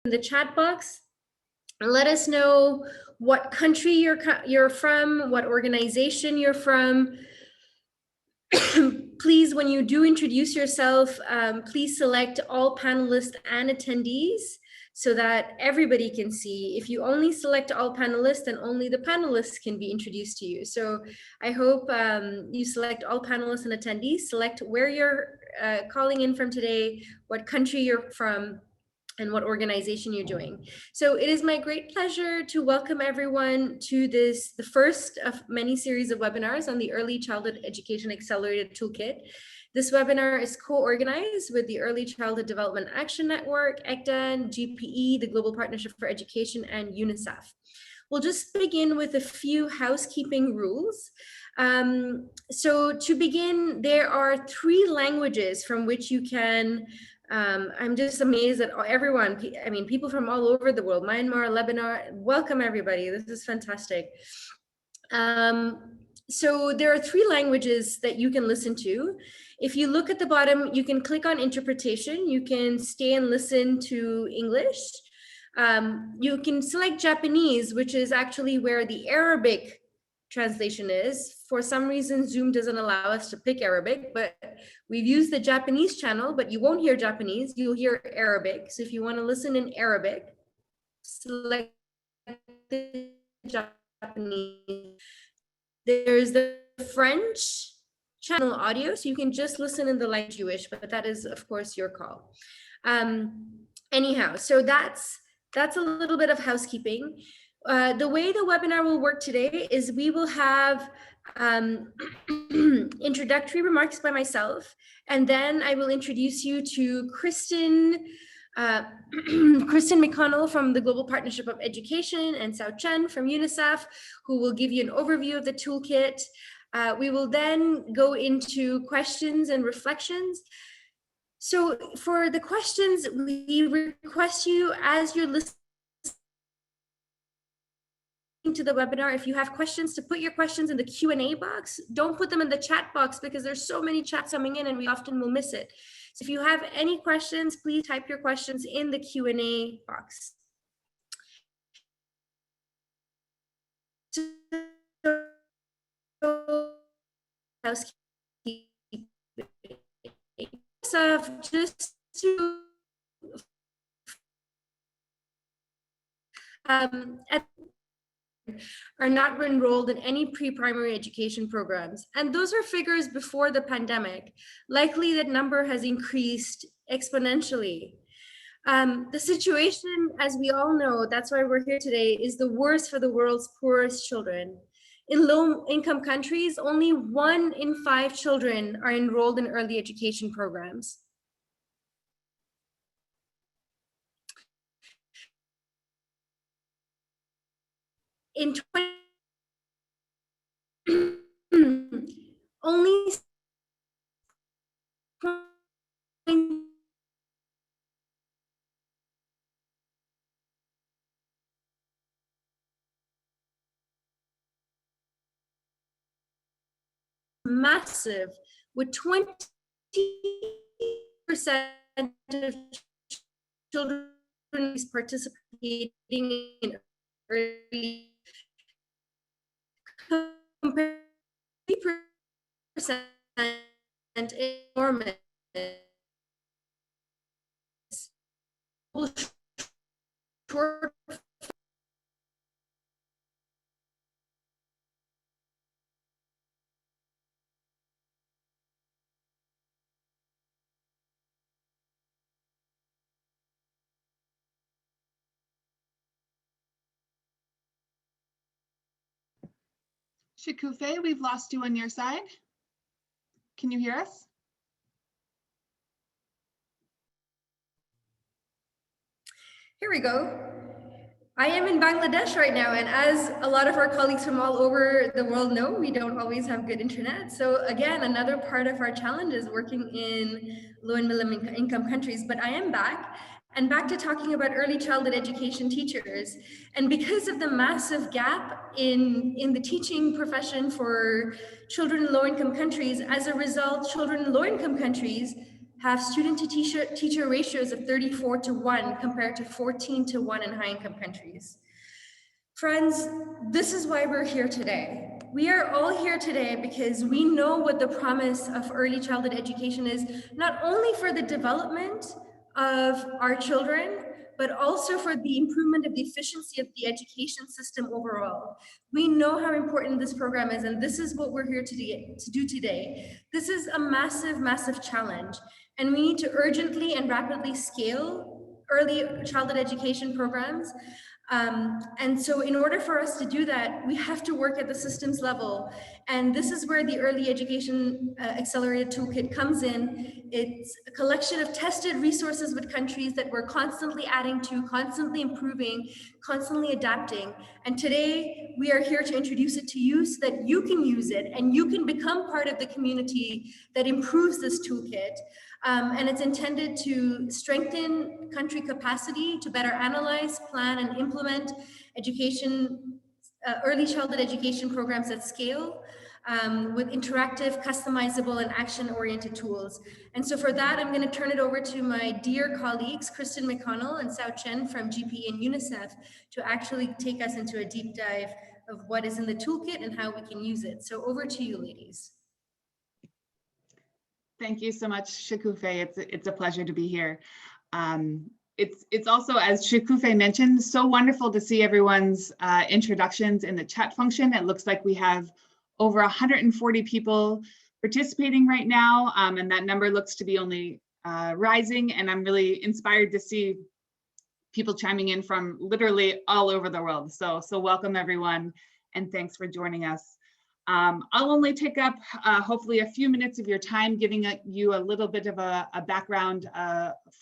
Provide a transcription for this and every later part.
in the chat box. Let us know what country you're from, what organization you're from. Please, when you do introduce yourself, please select all panelists and attendees so that everybody can see. If you only select all panelists, then only the panelists can be introduced to you. So I hope you select all panelists and attendees, select where you're calling in from today, what country you're from, and what organization you're doing. So it is my great pleasure to welcome everyone to this, the first of many series of webinars on the Early Childhood Education Accelerator Toolkit. This webinar is co-organized with the Early Childhood Development Action Network, ECDAN, GPE, the Global Partnership for Education, and UNICEF. We'll just begin with a few housekeeping rules. So to begin, there are 3 languages from which you can I'm just amazed that everyone, I mean, people from all over the world, Myanmar, Lebanon, welcome everybody. This is fantastic. So there are 3 languages that you can listen to. If you look at the bottom, you can click on interpretation. You can stay and listen to English. You can select Japanese, which is actually where the Arabic translation is. For some reason, Zoom doesn't allow us to pick Arabic, but we've used the Japanese channel, but you won't hear Japanese, you'll hear Arabic. So if you want to listen in Arabic, select the Japanese. There's the French channel audio, so you can just listen in the language you wish, but that is, of course, your call. Anyhow, so that's a little bit of housekeeping. The way the webinar will work today is we will have introductory remarks by myself, and then I will introduce you to Kristen McConnell from the Global Partnership of Education and Sao Chen from UNICEF, who will give you an overview of the toolkit. We will then go into questions and reflections. So for the questions, we request you, as you're listening to the webinar, if you have questions, to put your questions in the Q&A box. Don't put them in the chat box because there's so many chats coming in and we often will miss it. So if you have any questions, please type your questions in the Q&A box. So just to are not enrolled in any pre-primary education programs. And those are figures before the pandemic. Likely that number has increased exponentially. The situation, as we all know, that's why we're here today, is the worst for the world's poorest children. In low-income countries, only 1 in 5 children are enrolled in early education programs. In only massive, with 20% of children participating in early compared to 3% enormous. Short Shikufe, we've lost you on your side. Can you hear us? Here we go. I am in Bangladesh right now, and as a lot of our colleagues from all over the world know, we don't always have good internet. So again, another part of our challenge is working in low and middle income countries, but I am back. And back to talking about early childhood education teachers. And because of the massive gap in the teaching profession for children in low-income countries, as a result, children in low-income countries have student-to-teacher ratios of 34:1 compared to 14:1 in high-income countries. Friends, this is why we're here today. We are all here today because we know what the promise of early childhood education is, not only for the development of our children, but also for the improvement of the efficiency of the education system overall. We know how important this program is, and this is what we're here to do today. This is a massive, massive challenge, and we need to urgently and rapidly scale early childhood education programs. And so in order for us to do that, we have to work at the systems level. And this is where the Early Education Accelerator Toolkit comes in. It's a collection of tested resources with countries that we're constantly adding to, constantly improving, constantly adapting. And today we are here to introduce it to you so that you can use it and you can become part of the community that improves this toolkit. And it's intended to strengthen country capacity to better analyze, plan, and implement early childhood education programs at scale with interactive, customizable, and action-oriented tools. And so for that, I'm going to turn it over to my dear colleagues, Kristen McConnell and Sao Chen from GPE and UNICEF, to actually take us into a deep dive of what is in the toolkit and how we can use it. So over to you, ladies. Thank you so much, Shikufe. It's a pleasure to be here. It's also, as Shikufe mentioned, so wonderful to see everyone's introductions in the chat function. It looks like we have over 140 people participating right now, and that number looks to be only rising. And I'm really inspired to see people chiming in from literally all over the world. So welcome everyone, and thanks for joining us. I'll only take up hopefully a few minutes of your time, giving you a little bit of a background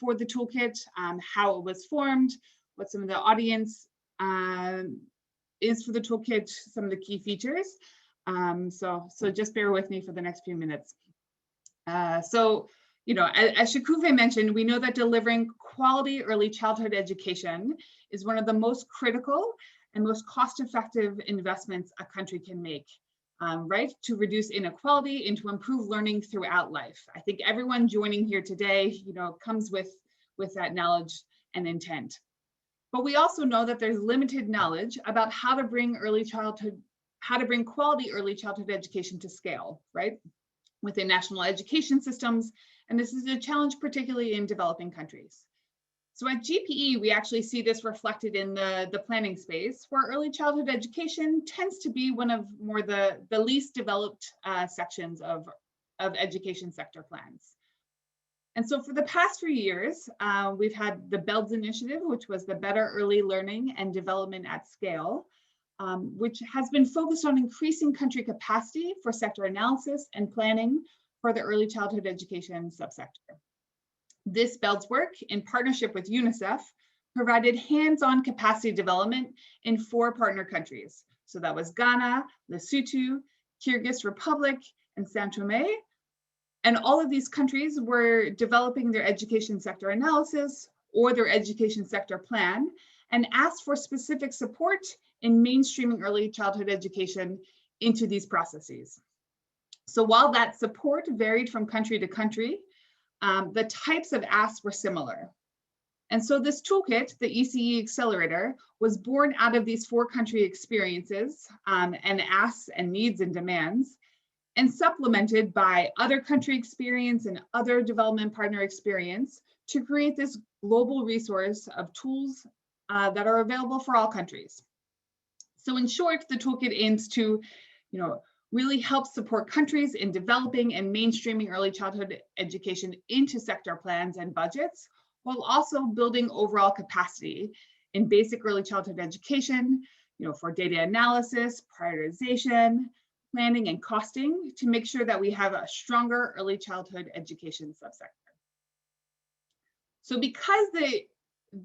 for the toolkit, how it was formed, what some of the audience is for the toolkit, some of the key features. So just bear with me for the next few minutes. So, you know, as Shikufe mentioned, we know that delivering quality early childhood education is one of the most critical and most cost-effective investments a country can make. Right, to reduce inequality and to improve learning throughout life. I think everyone joining here today, you know, comes with that knowledge and intent. But we also know that there's limited knowledge about how to bring quality early childhood education to scale, right, within national education systems. And this is a challenge, particularly in developing countries. So at GPE, we actually see this reflected in the planning space, where early childhood education tends to be one of the least developed sections of education sector plans. And so for the past few years, we've had the BELDS initiative, which was the Better Early Learning and Development at Scale, which has been focused on increasing country capacity for sector analysis and planning for the early childhood education subsector. This BELDS work, in partnership with UNICEF, provided hands-on capacity development in 4 partner countries. So that was Ghana, Lesotho, Kyrgyz Republic, and Sao Tome. And all of these countries were developing their education sector analysis or their education sector plan and asked for specific support in mainstreaming early childhood education into these processes. So while that support varied from country to country, the types of asks were similar. And so this toolkit, the ECE Accelerator, was born out of these 4 country experiences and asks and needs and demands, and supplemented by other country experience and other development partner experience to create this global resource of tools that are available for all countries. So in short, the toolkit aims to, you know, really help support countries in developing and mainstreaming early childhood education into sector plans and budgets, while also building overall capacity in basic early childhood education, you know, for data analysis, prioritization, planning, and costing to make sure that we have a stronger early childhood education subsector. So because the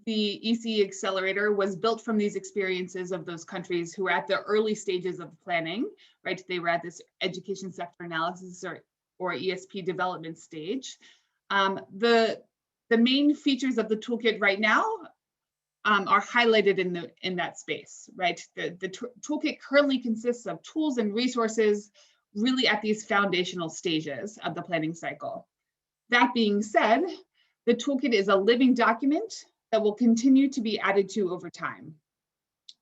ECE Accelerator was built from these experiences of those countries who were at the early stages of planning, right? They were at this education sector analysis or ESP development stage. The main features of the toolkit right now are highlighted in that space, right? The toolkit currently consists of tools and resources really at these foundational stages of the planning cycle. That being said, the toolkit is a living document that will continue to be added to over time,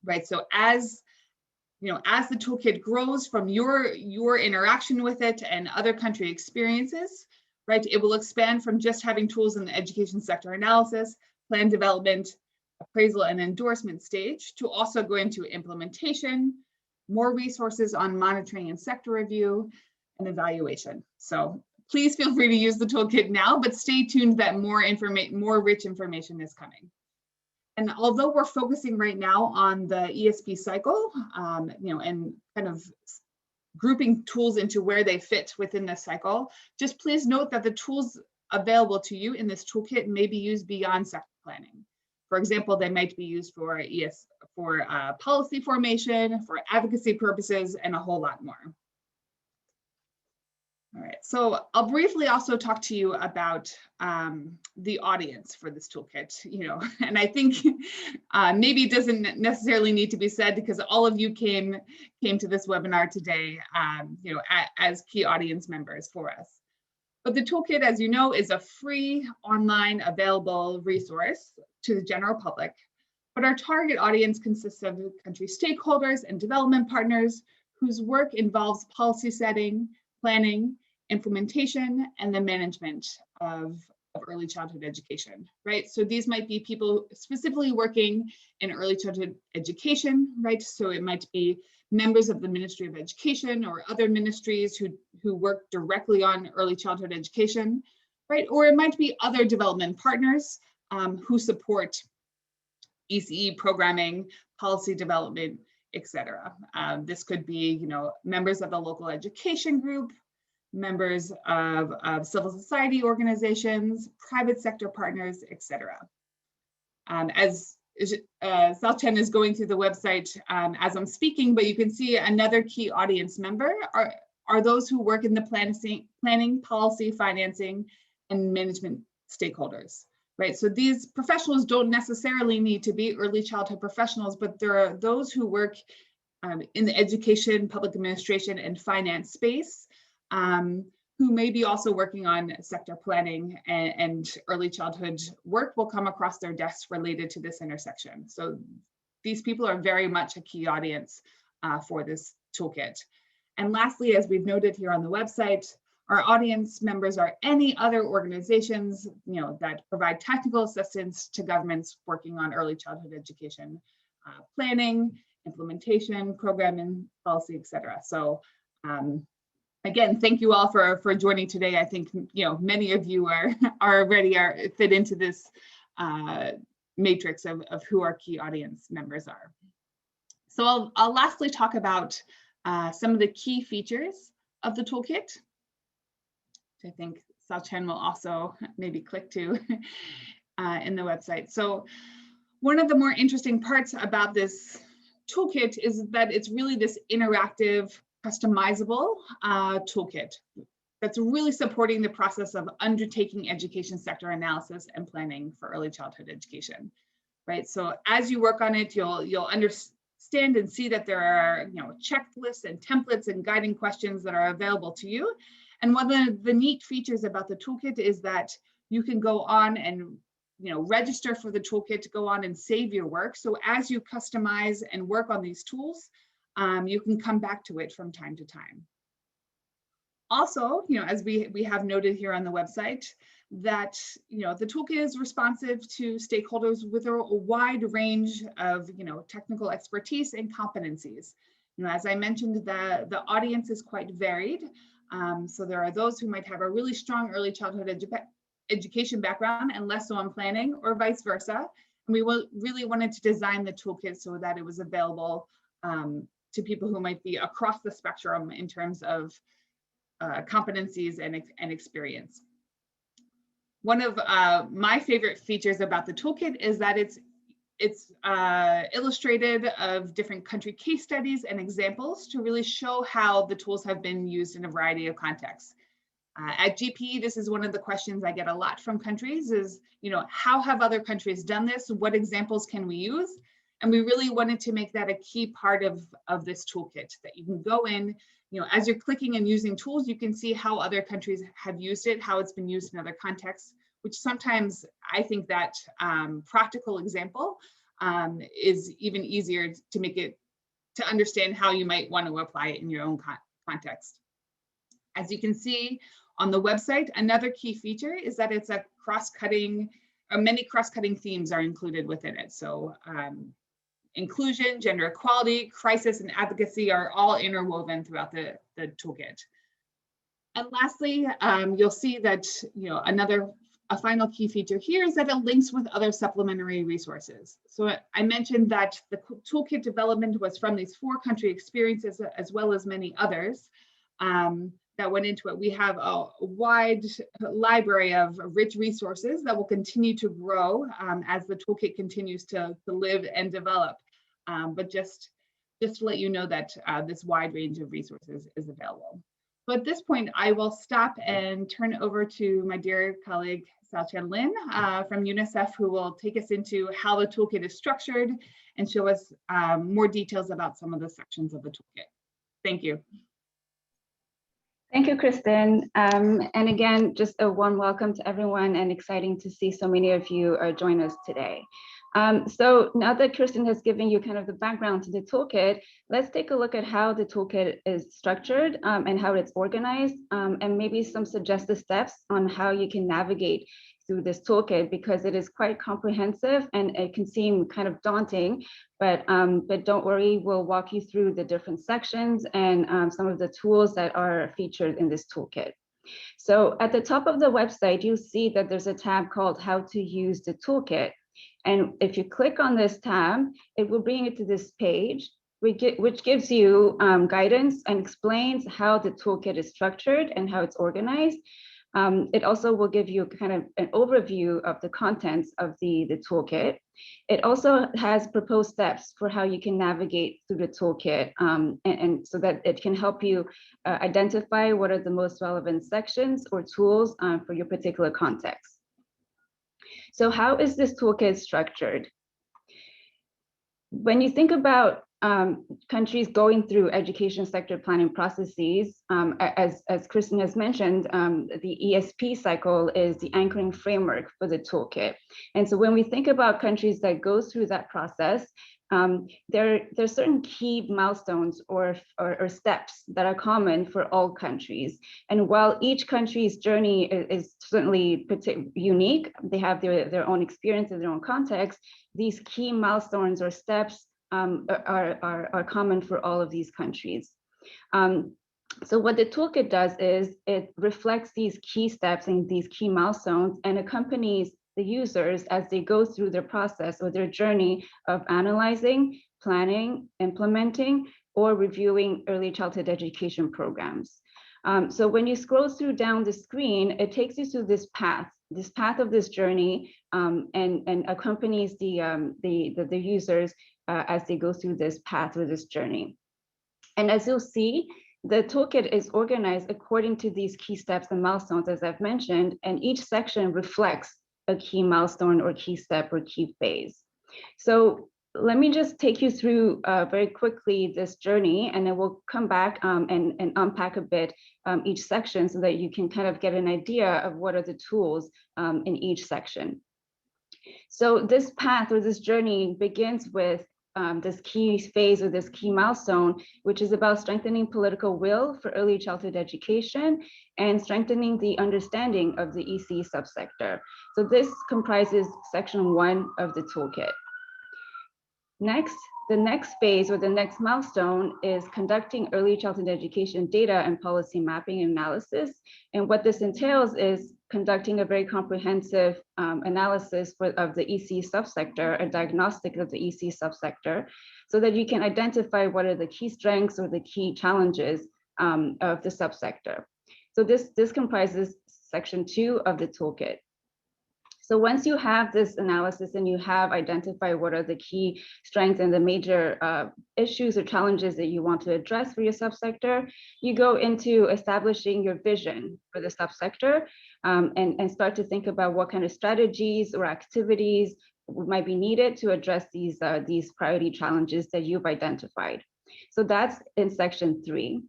right? So as as the toolkit grows from your interaction with it and other country experiences, right, it will expand from just having tools in the education sector analysis, plan development, appraisal, and endorsement stage to also go into implementation, more resources on monitoring and sector review, and evaluation. So please feel free to use the toolkit now, but stay tuned that more rich information is coming. And although we're focusing right now on the ESP cycle, and kind of grouping tools into where they fit within this cycle, just please note that the tools available to you in this toolkit may be used beyond sector planning. For example, they might be used for policy formation, for advocacy purposes, and a whole lot more. All right, so I'll briefly also talk to you about the audience for this toolkit, and I think maybe it doesn't necessarily need to be said because all of you came to this webinar today, as key audience members for us. But the toolkit, as you know, is a free online available resource to the general public, but our target audience consists of country stakeholders and development partners whose work involves policy setting, planning, implementation, and the management of early childhood education, right? So these might be people specifically working in early childhood education, right? So it might be members of the Ministry of Education or other ministries who work directly on early childhood education, right? Or it might be other development partners who support ECE programming, policy development, etc. This could be, members of a local education group, members of civil society organizations, private sector partners, etc. As Salchen is going through the website as I'm speaking, but you can see another key audience member are those who work in the planning, policy, financing, and management stakeholders, right? So these professionals don't necessarily need to be early childhood professionals, but there are those who work in the education, public administration, and finance space, who may be also working on sector planning and early childhood work will come across their desks related to this intersection. So these people are very much a key audience for this toolkit. And lastly, as we've noted here on the website, our audience members are any other organizations that provide technical assistance to governments working on early childhood education, planning, implementation, programming, policy, etc. So again, thank you all for joining today. I think many of you are already fit into this matrix of who our key audience members are. So I'll lastly talk about some of the key features of the toolkit, which I think Salchen will also maybe click to in the website. So one of the more interesting parts about this toolkit is that it's really this interactive, customizable toolkit that's really supporting the process of undertaking education sector analysis and planning for early childhood education, right? So as you work on it, you'll understand and see that there are checklists and templates and guiding questions that are available to you. And one of the neat features about the toolkit is that you can go on and register for the toolkit to go on and save your work. So as you customize and work on these tools, you can come back to it from time to time. Also, as we have noted here on the website, that the toolkit is responsive to stakeholders with a wide range of technical expertise and competencies. As I mentioned, the audience is quite varied. So there are those who might have a really strong early childhood education background and less so on planning, or vice versa. And we really wanted to design the toolkit so that it was available to people who might be across the spectrum in terms of competencies and experience. One of my favorite features about the toolkit is that it's illustrated of different country case studies and examples to really show how the tools have been used in a variety of contexts. At GPE, this is one of the questions I get a lot from countries is, how have other countries done this? What examples can we use? And we really wanted to make that a key part of this toolkit, that you can go in, as you're clicking and using tools, you can see how other countries have used it, how it's been used in other contexts, which sometimes I think that practical example is even easier to make it, to understand how you might want to apply it in your own context. As you can see on the website, another key feature is that it's a cross-cutting, or many cross-cutting themes are included within it. So inclusion, gender equality, crisis, and advocacy are all interwoven throughout the toolkit. And lastly, you'll see that a final key feature here is that it links with other supplementary resources. So I mentioned that the toolkit development was from these 4 country experiences, as well as many others that went into it. We have a wide library of rich resources that will continue to grow as the toolkit continues to live and develop. But just to let you know that this wide range of resources is available. So at this point, I will stop and turn it over to my dear colleague, Sao-Chan Lin from UNICEF, who will take us into how the toolkit is structured and show us more details about some of the sections of the toolkit. Thank you. Thank you, Kristen. And again, just a warm welcome to everyone, and exciting to see so many of you join us today. So now that Kristen has given you kind of the background to the toolkit, let's take a look at how the toolkit is structured and how it's organized, and maybe some suggested steps on how you can navigate through this toolkit, because it is quite comprehensive and it can seem kind of daunting, but don't worry, we'll walk you through the different sections and some of the tools that are featured in this toolkit. So at the top of the website, you'll see that there's a tab called How to Use the Toolkit. And if you click on this tab, it will bring you to this page, which gives you guidance and explains how the toolkit is structured and how it's organized. It also will give you kind of an overview of the contents of the toolkit. It also has proposed steps for how you can navigate through the toolkit, and so that it can help you identify what are the most relevant sections or tools for your particular context. So how is this toolkit structured? When you think about countries going through education sector planning processes, as Kristen has mentioned, the ESP cycle is the anchoring framework for the toolkit. And so when we think about countries that go through that process, there are certain key milestones or steps that are common for all countries. And while each country's journey is certainly unique, they have their own experiences, their own context, these key milestones or steps are common for all of these countries. So what the toolkit does is it reflects these key steps and these key milestones and accompanies the users as they go through their process or their journey of analyzing, planning, implementing, or reviewing early childhood education programs. So when you scroll through down the screen, it takes you through this path of this journey, and accompanies the users as they go through this path or this journey. And as you'll see, the toolkit is organized according to these key steps and milestones, as I've mentioned, and each section reflects a key milestone or key step or key phase. So let me just take you through very quickly this journey, and then we'll come back and unpack a bit each section so that you can kind of get an idea of what are the tools in each section. So this path or this journey begins with this key phase or this key milestone, which is about strengthening political will for early childhood education and strengthening the understanding of the ECE subsector. So this comprises section 1 of the toolkit. Next, the next phase or the next milestone is conducting early childhood education data and policy mapping and analysis. And what this entails is conducting a very comprehensive analysis of the ECE subsector, a diagnostic of the ECE subsector, so that you can identify what are the key strengths or the key challenges of the subsector. So this comprises section 2 of the toolkit. So once you have this analysis and you have identified what are the key strengths and the major issues or challenges that you want to address for your subsector, you go into establishing your vision for the subsector and start to think about what kind of strategies or activities might be needed to address these priority challenges that you've identified. So that's in section 3.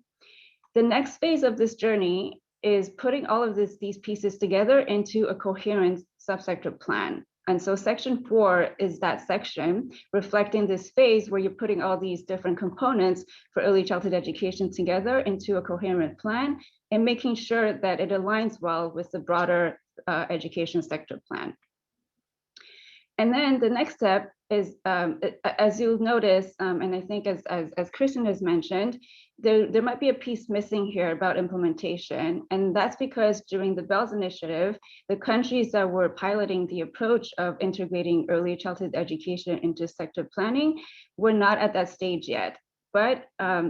The next phase of this journey is putting all of these pieces together into a coherent subsector plan. And so section 4 is that section reflecting this phase where you're putting all these different components for early childhood education together into a coherent plan and making sure that it aligns well with the broader education sector plan. And then the next step is, as you'll notice, and I think as Kristen has mentioned, there might be a piece missing here about implementation. And that's because during the BELLS initiative, the countries that were piloting the approach of integrating early childhood education into sector planning were not at that stage yet. But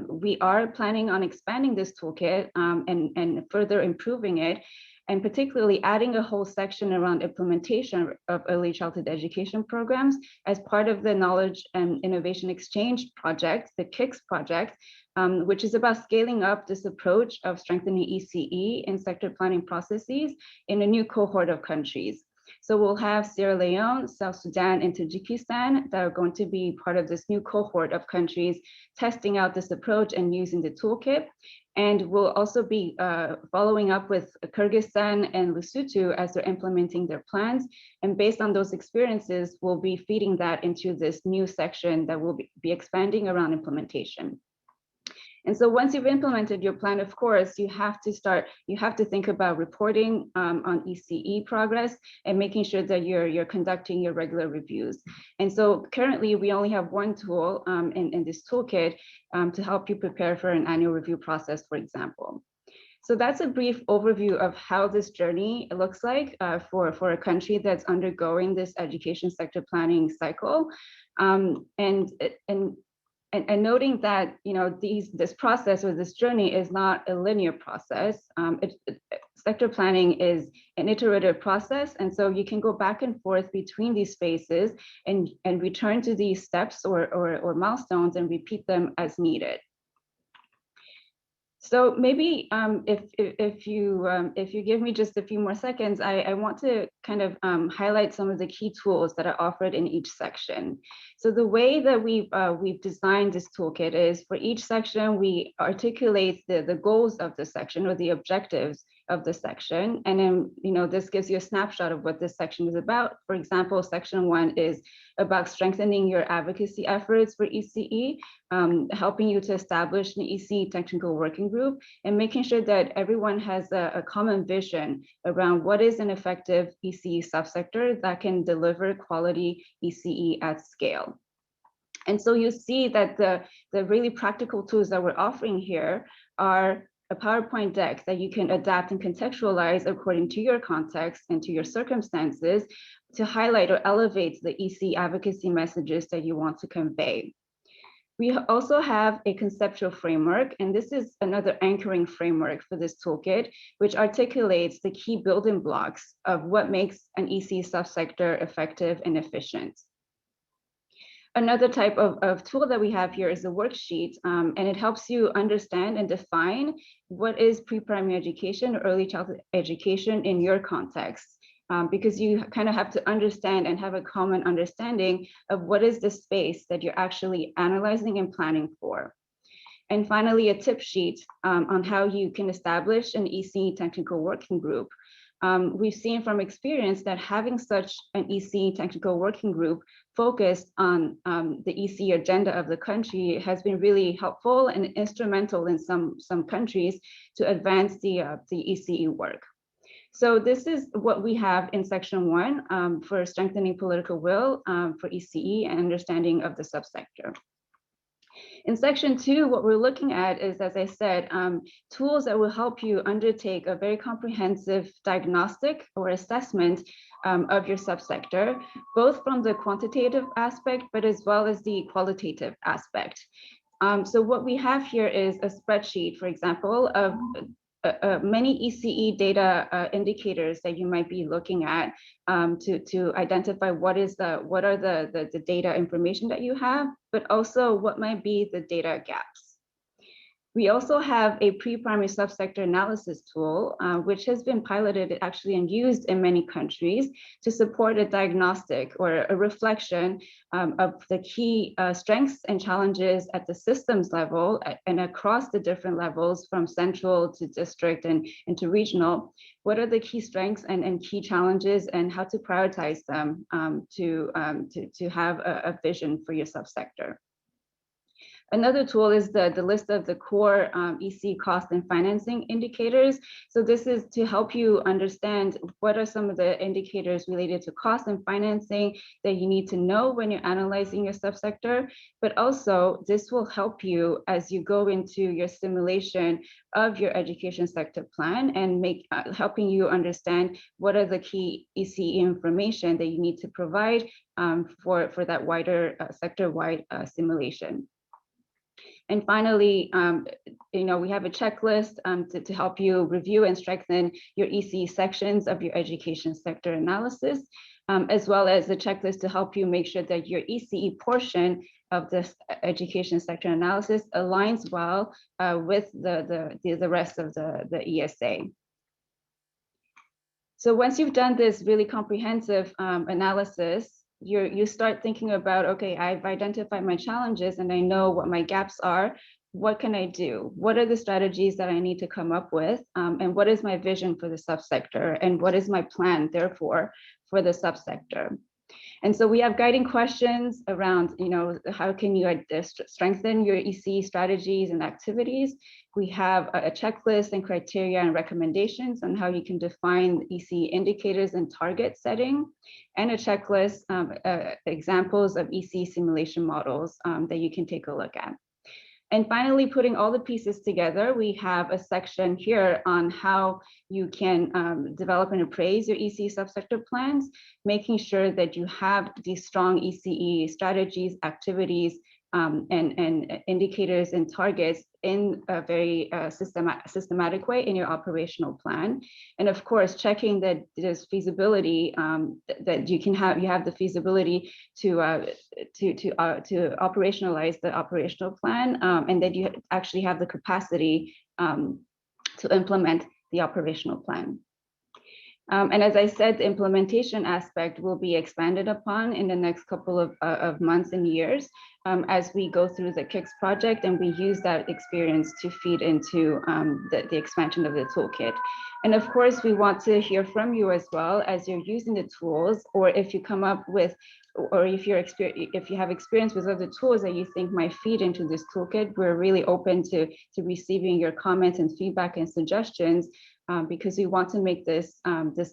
we are planning on expanding this toolkit and further improving it, and particularly adding a whole section around implementation of early childhood education programs as part of the Knowledge and Innovation Exchange project, the KICS project, which is about scaling up this approach of strengthening ECE in sector planning processes in a new cohort of countries. So we'll have Sierra Leone, South Sudan, and Tajikistan that are going to be part of this new cohort of countries testing out this approach and using the toolkit. And we'll also be following up with Kyrgyzstan and Lesotho as they're implementing their plans. And based on those experiences, we'll be feeding that into this new section that will be expanding around implementation. And so once you've implemented your plan, of course, you have to think about reporting on ECE progress and making sure that you're conducting your regular reviews. And so currently we only have one tool in this toolkit to help you prepare for an annual review process, for example. So that's a brief overview of how this journey looks like for a country that's undergoing this education sector planning cycle. And noting that, you know, this process or this journey is not a linear process. Sector planning is an iterative process, and so you can go back and forth between these phases and return to these steps or milestones and repeat them as needed. So maybe if you give me just a few more seconds, I want to kind of highlight some of the key tools that are offered in each section. So the way that we've designed this toolkit is for each section, we articulate the goals of the section or the objectives of the section. And then, you know, this gives you a snapshot of what this section is about. For example, section 1 is about strengthening your advocacy efforts for ECE, helping you to establish an ECE technical working group, and making sure that everyone has a common vision around what is an effective ECE subsector that can deliver quality ECE at scale. And so you see that the really practical tools that we're offering here are a PowerPoint deck that you can adapt and contextualize according to your context and to your circumstances to highlight or elevate the ECE advocacy messages that you want to convey. We also have a conceptual framework, and this is another anchoring framework for this toolkit, which articulates the key building blocks of what makes an ECE subsector effective and efficient. Another type of tool that we have here is a worksheet, and it helps you understand and define what is pre-primary education or early childhood education in your context, because you kind of have to understand and have a common understanding of what is the space that you're actually analyzing and planning for. And finally, a tip sheet on how you can establish an ECE technical working group. We've seen from experience that having such an ECE technical working group focused on the ECE agenda of the country has been really helpful and instrumental in some countries to advance the ECE work. So this is what we have in section 1 for strengthening political will for ECE and understanding of the subsector. In section 2, what we're looking at is, as I said, tools that will help you undertake a very comprehensive diagnostic or assessment of your subsector, both from the quantitative aspect, but as well as the qualitative aspect. So what we have here is a spreadsheet, for example, of many ECE data indicators that you might be looking at to identify what are the data information that you have, but also what might be the data gaps. We also have a pre-primary subsector analysis tool, which has been piloted actually and used in many countries to support a diagnostic or a reflection of the key strengths and challenges at the systems level and across the different levels from central to district and to regional. What are the key strengths and key challenges and how to prioritize them to have a vision for your subsector. Another tool is the list of the core EC cost and financing indicators. So this is to help you understand what are some of the indicators related to cost and financing that you need to know when you're analyzing your subsector, but also this will help you as you go into your simulation of your education sector plan and helping you understand what are the key ECE information that you need to provide for that wider sector-wide simulation. And finally, we have a checklist to help you review and strengthen your ECE sections of your education sector analysis, as well as a checklist to help you make sure that your ECE portion of this education sector analysis aligns well with the rest of the ESA. So once you've done this really comprehensive analysis, you start thinking about, okay, I've identified my challenges and I know what my gaps are. What can I do? What are the strategies that I need to come up with? And what is my vision for the subsector? And what is my plan, therefore, for the subsector? And so we have guiding questions around, how can you strengthen your ECE strategies and activities? We have a checklist and criteria and recommendations on how you can define ECE indicators and target setting, and a checklist examples of ECE simulation models that you can take a look at. And finally, putting all the pieces together, we have a section here on how you can develop and appraise your ECE subsector plans, making sure that you have these strong ECE strategies, activities, and indicators and targets in a very systematic way in your operational plan. And of course, checking that there's feasibility, that you have the feasibility to operationalize the operational plan, and that you actually have the capacity to implement the operational plan. And as I said, the implementation aspect will be expanded upon in the next couple of months and years as we go through the KICS project, and we use that experience to feed into the expansion of the toolkit. And of course, we want to hear from you as well as you're using the tools, or if you come up with, or if you have experience with other tools that you think might feed into this toolkit. We're really open to receiving your comments and feedback and suggestions, because we want to make this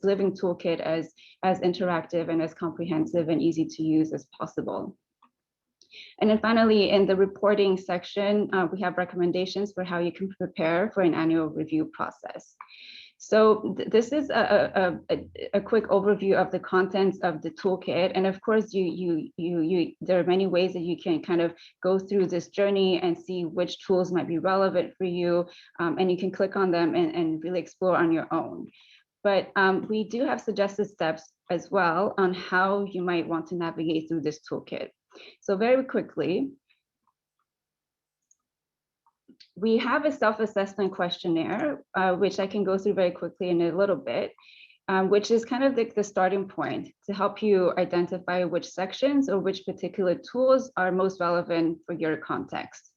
living toolkit as interactive and as comprehensive and easy to use as possible. And then finally, in the reporting section, we have recommendations for how you can prepare for an annual review process. So this is a quick overview of the contents of the toolkit. And of course, there are many ways that you can kind of go through this journey and see which tools might be relevant for you. And you can click on them and really explore on your own. But we do have suggested steps as well on how you might want to navigate through this toolkit. So very quickly, we have a self-assessment questionnaire, which I can go through very quickly in a little bit, which is kind of the starting point to help you identify which sections or which particular tools are most relevant for your context.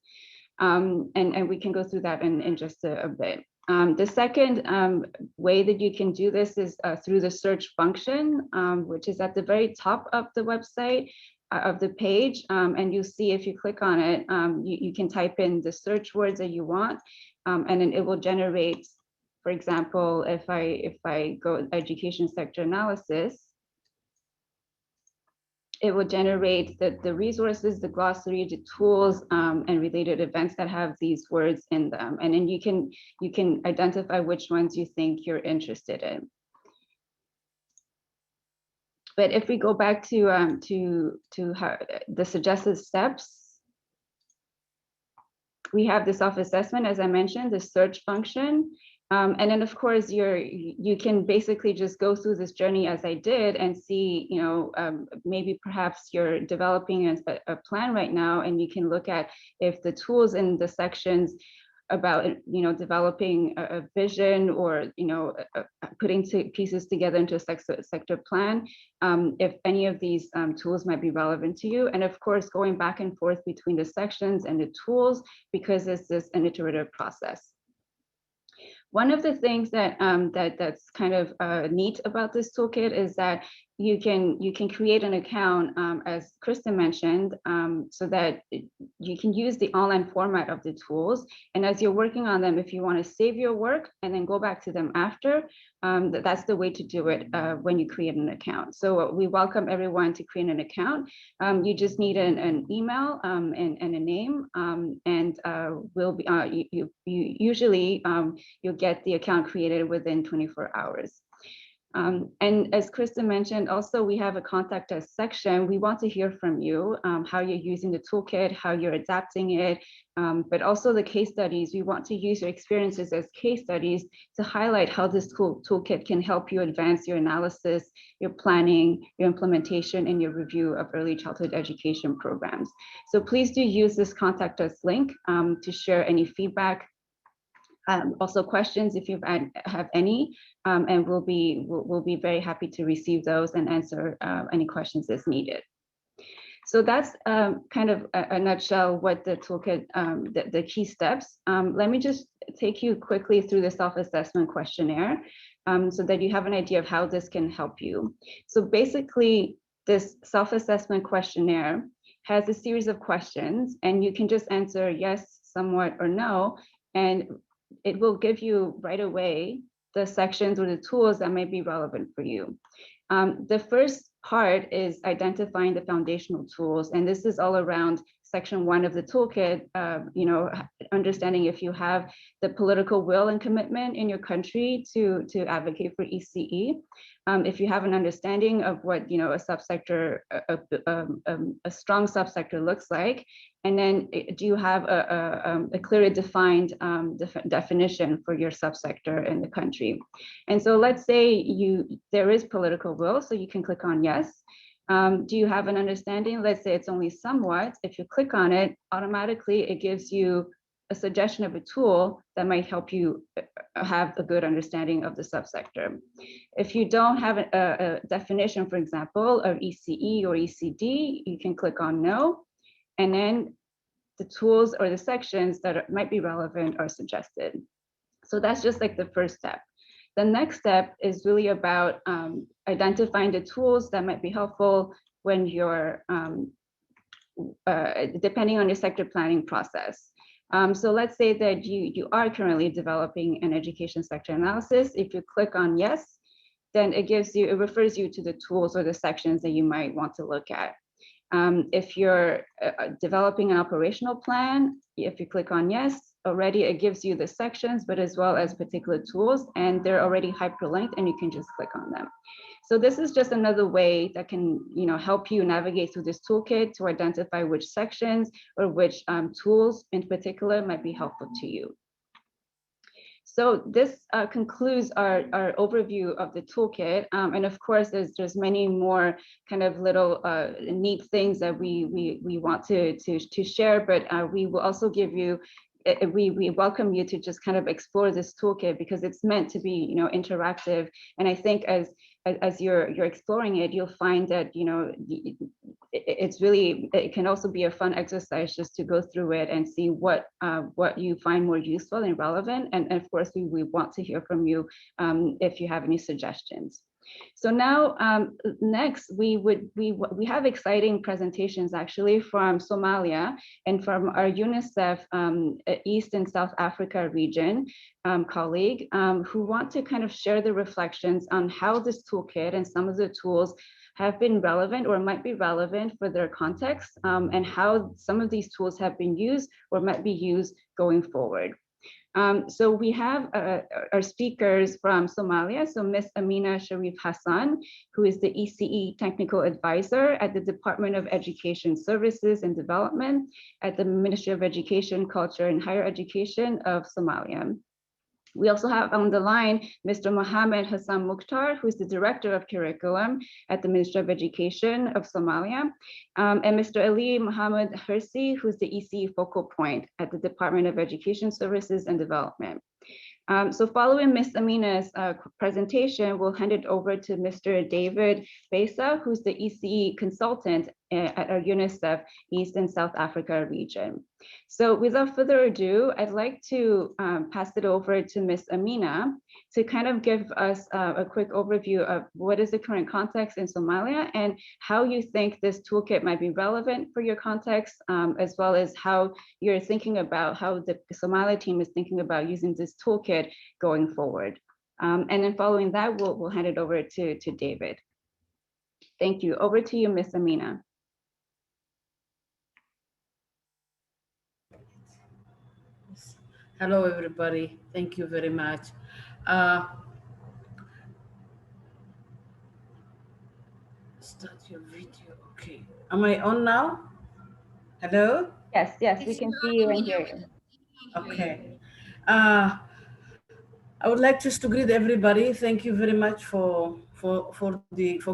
And we can go through that in just a bit. The second way that you can do this is through the search function, which is at the very top of the website. Of the page, and you'll see if you click on it, you can type in the search words that you want, and then it will generate, for example, if I go education sector analysis, it will generate the resources, the glossary, the tools, and related events that have these words in them, and then you can identify which ones you think you're interested in. But if we go back to how, the suggested steps, we have the self-assessment, as I mentioned, the search function. And then of course, you can basically just go through this journey as I did and see, maybe perhaps you're developing a plan right now, and you can look at if the tools in the sections about developing a vision or putting pieces together into a sector plan, if any of these tools might be relevant to you. And of course, going back and forth between the sections and the tools, because this is an iterative process. One of the things that that's kind of neat about this toolkit is that you can create an account, as Kristen mentioned, so that you can use the online format of the tools. And as you're working on them, if you want to save your work and then go back to them after, that's the way to do it when you create an account. So we welcome everyone to create an account. You just need an email and a name, and we'll be you usually you'll get the account created within 24 hours. And as Kristen mentioned, also we have a contact us section. We want to hear from you, how you're using the toolkit, how you're adapting it, but also the case studies. We want to use your experiences as case studies to highlight how this toolkit can help you advance your analysis, your planning, your implementation, and your review of early childhood education programs. So please do use this contact us link to share any feedback. Also questions if you have any, and we'll be very happy to receive those and answer any questions as needed. So that's kind of a nutshell what the toolkit, the key steps. Let me just take you quickly through the self-assessment questionnaire so that you have an idea of how this can help you. So basically, this self-assessment questionnaire has a series of questions, and you can just answer yes, somewhat, or no, and it will give you right away the sections or the tools that may be relevant for you. The first part is identifying the foundational tools, and this is all around section 1 of the toolkit, understanding if you have the political will and commitment in your country to advocate for ECE, if you have an understanding of what a subsector, a strong subsector looks like, and then do you have a clearly defined definition for your subsector in the country. And so let's say there is political will, so you can click on yes. Do you have an understanding? Let's say it's only somewhat. If you click on it, automatically it gives you a suggestion of a tool that might help you have a good understanding of the subsector. If you don't have a definition, for example, of ECE or ECD, you can click on no, and then the tools or the sections that might be relevant are suggested. So that's just like the first step. The next step is really about identifying the tools that might be helpful when you're, depending on your sector planning process. So let's say that you are currently developing an education sector analysis. If you click on yes, then it refers you to the tools or the sections that you might want to look at. If you're developing an operational plan, if you click on yes, already it gives you the sections, but as well as particular tools, and they're already hyperlinked and you can just click on them. So this is just another way that can help you navigate through this toolkit to identify which sections or which tools in particular might be helpful to you. So this concludes our overview of the toolkit. And of course, there's many more kind of little neat things that we want to share, but we will also give you, we welcome you to just kind of explore this toolkit because it's meant to be interactive. And I think as you're exploring it, you'll find that it can also be a fun exercise just to go through it and see what you find more useful and relevant. And of course, we want to hear from you if you have any suggestions. So now, next, we have exciting presentations actually from Somalia and from our UNICEF East and South Africa region colleague who want to kind of share the reflections on how this toolkit and some of the tools have been relevant or might be relevant for their context and how some of these tools have been used or might be used going forward. So we have our speakers from Somalia. So Ms. Amina Sharif Hassan, who is the ECE Technical Advisor at the Department of Education Services and Development at the Ministry of Education, Culture, and Higher Education of Somalia. We also have on the line Mr. Mohammed Hassan Mukhtar, who's the Director of Curriculum at the Ministry of Education of Somalia, and Mr. Ali Mohammed Hersi, who's the ECE focal point at the Department of Education Services and Development. So following Ms. Amina's presentation, we'll hand it over to Mr. David Besa, who's the ECE consultant at our UNICEF East and South Africa region. So without further ado, I'd like to pass it over to Ms. Amina to kind of give us a quick overview of what is the current context in Somalia and how you think this toolkit might be relevant for your context, as well as how you're thinking about how the Somalia team is thinking about using this toolkit going forward. And then following that, we'll hand it over to David. Thank you. Over to you, Ms. Amina. Hello, everybody. Thank you very much. Start your video. Okay. Am I on now? Hello? Yes, we can see you and hear you. Okay. I would like just to greet everybody. Thank you very much for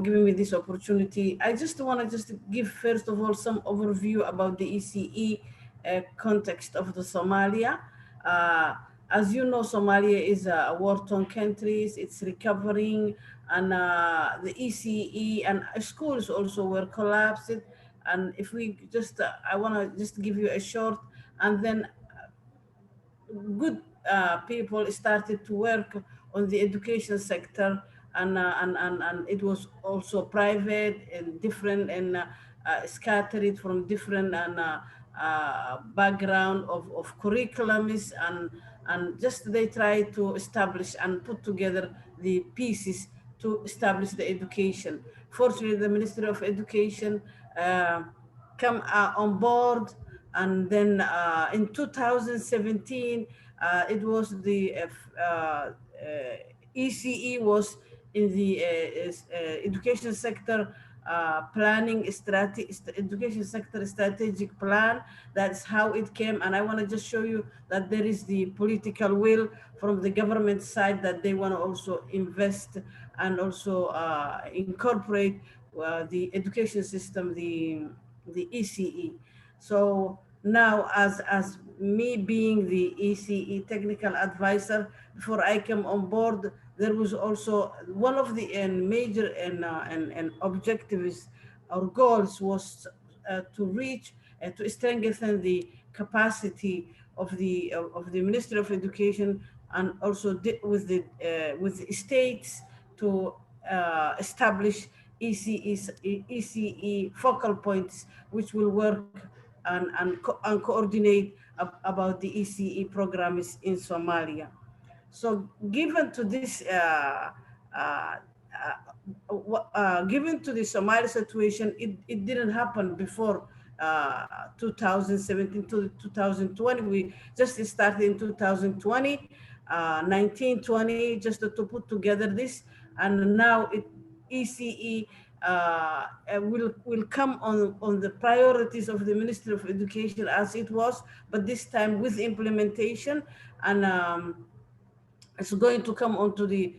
giving me this opportunity. I just want to just give first of all some overview about the ECE context of the Somalia. As you know, Somalia is a war-torn country. It's recovering, and the ECE and schools also were collapsed. And if we just, I want to just give you a short, and then good people started to work on the education sector, and it was also private and different and scattered from different background of curriculums, and just they try to establish and put together the pieces to establish the education. Fortunately, the Ministry of Education come on board, and then in 2017, it was the ECE was in the education sector planning education sector strategic plan. That's how it came, and I want to just show you that there is the political will from the government side that they want to also invest and also incorporate the education system, the ECE. So now, as me being the ECE technical advisor, before I came on board, there was also one of the major and objectives or goals was to reach to strengthen the capacity of the Ministry of Education, and also with the states to establish ECE focal points, which will work and coordinate about the ECE programs in Somalia. So given to this, given to the Somali situation, it didn't happen before 2017 to 2020. We just started in 2020, 1920, just to put together this, and now ECE will come on the priorities of the Ministry of Education as it was, but this time with implementation, and it's going to come onto the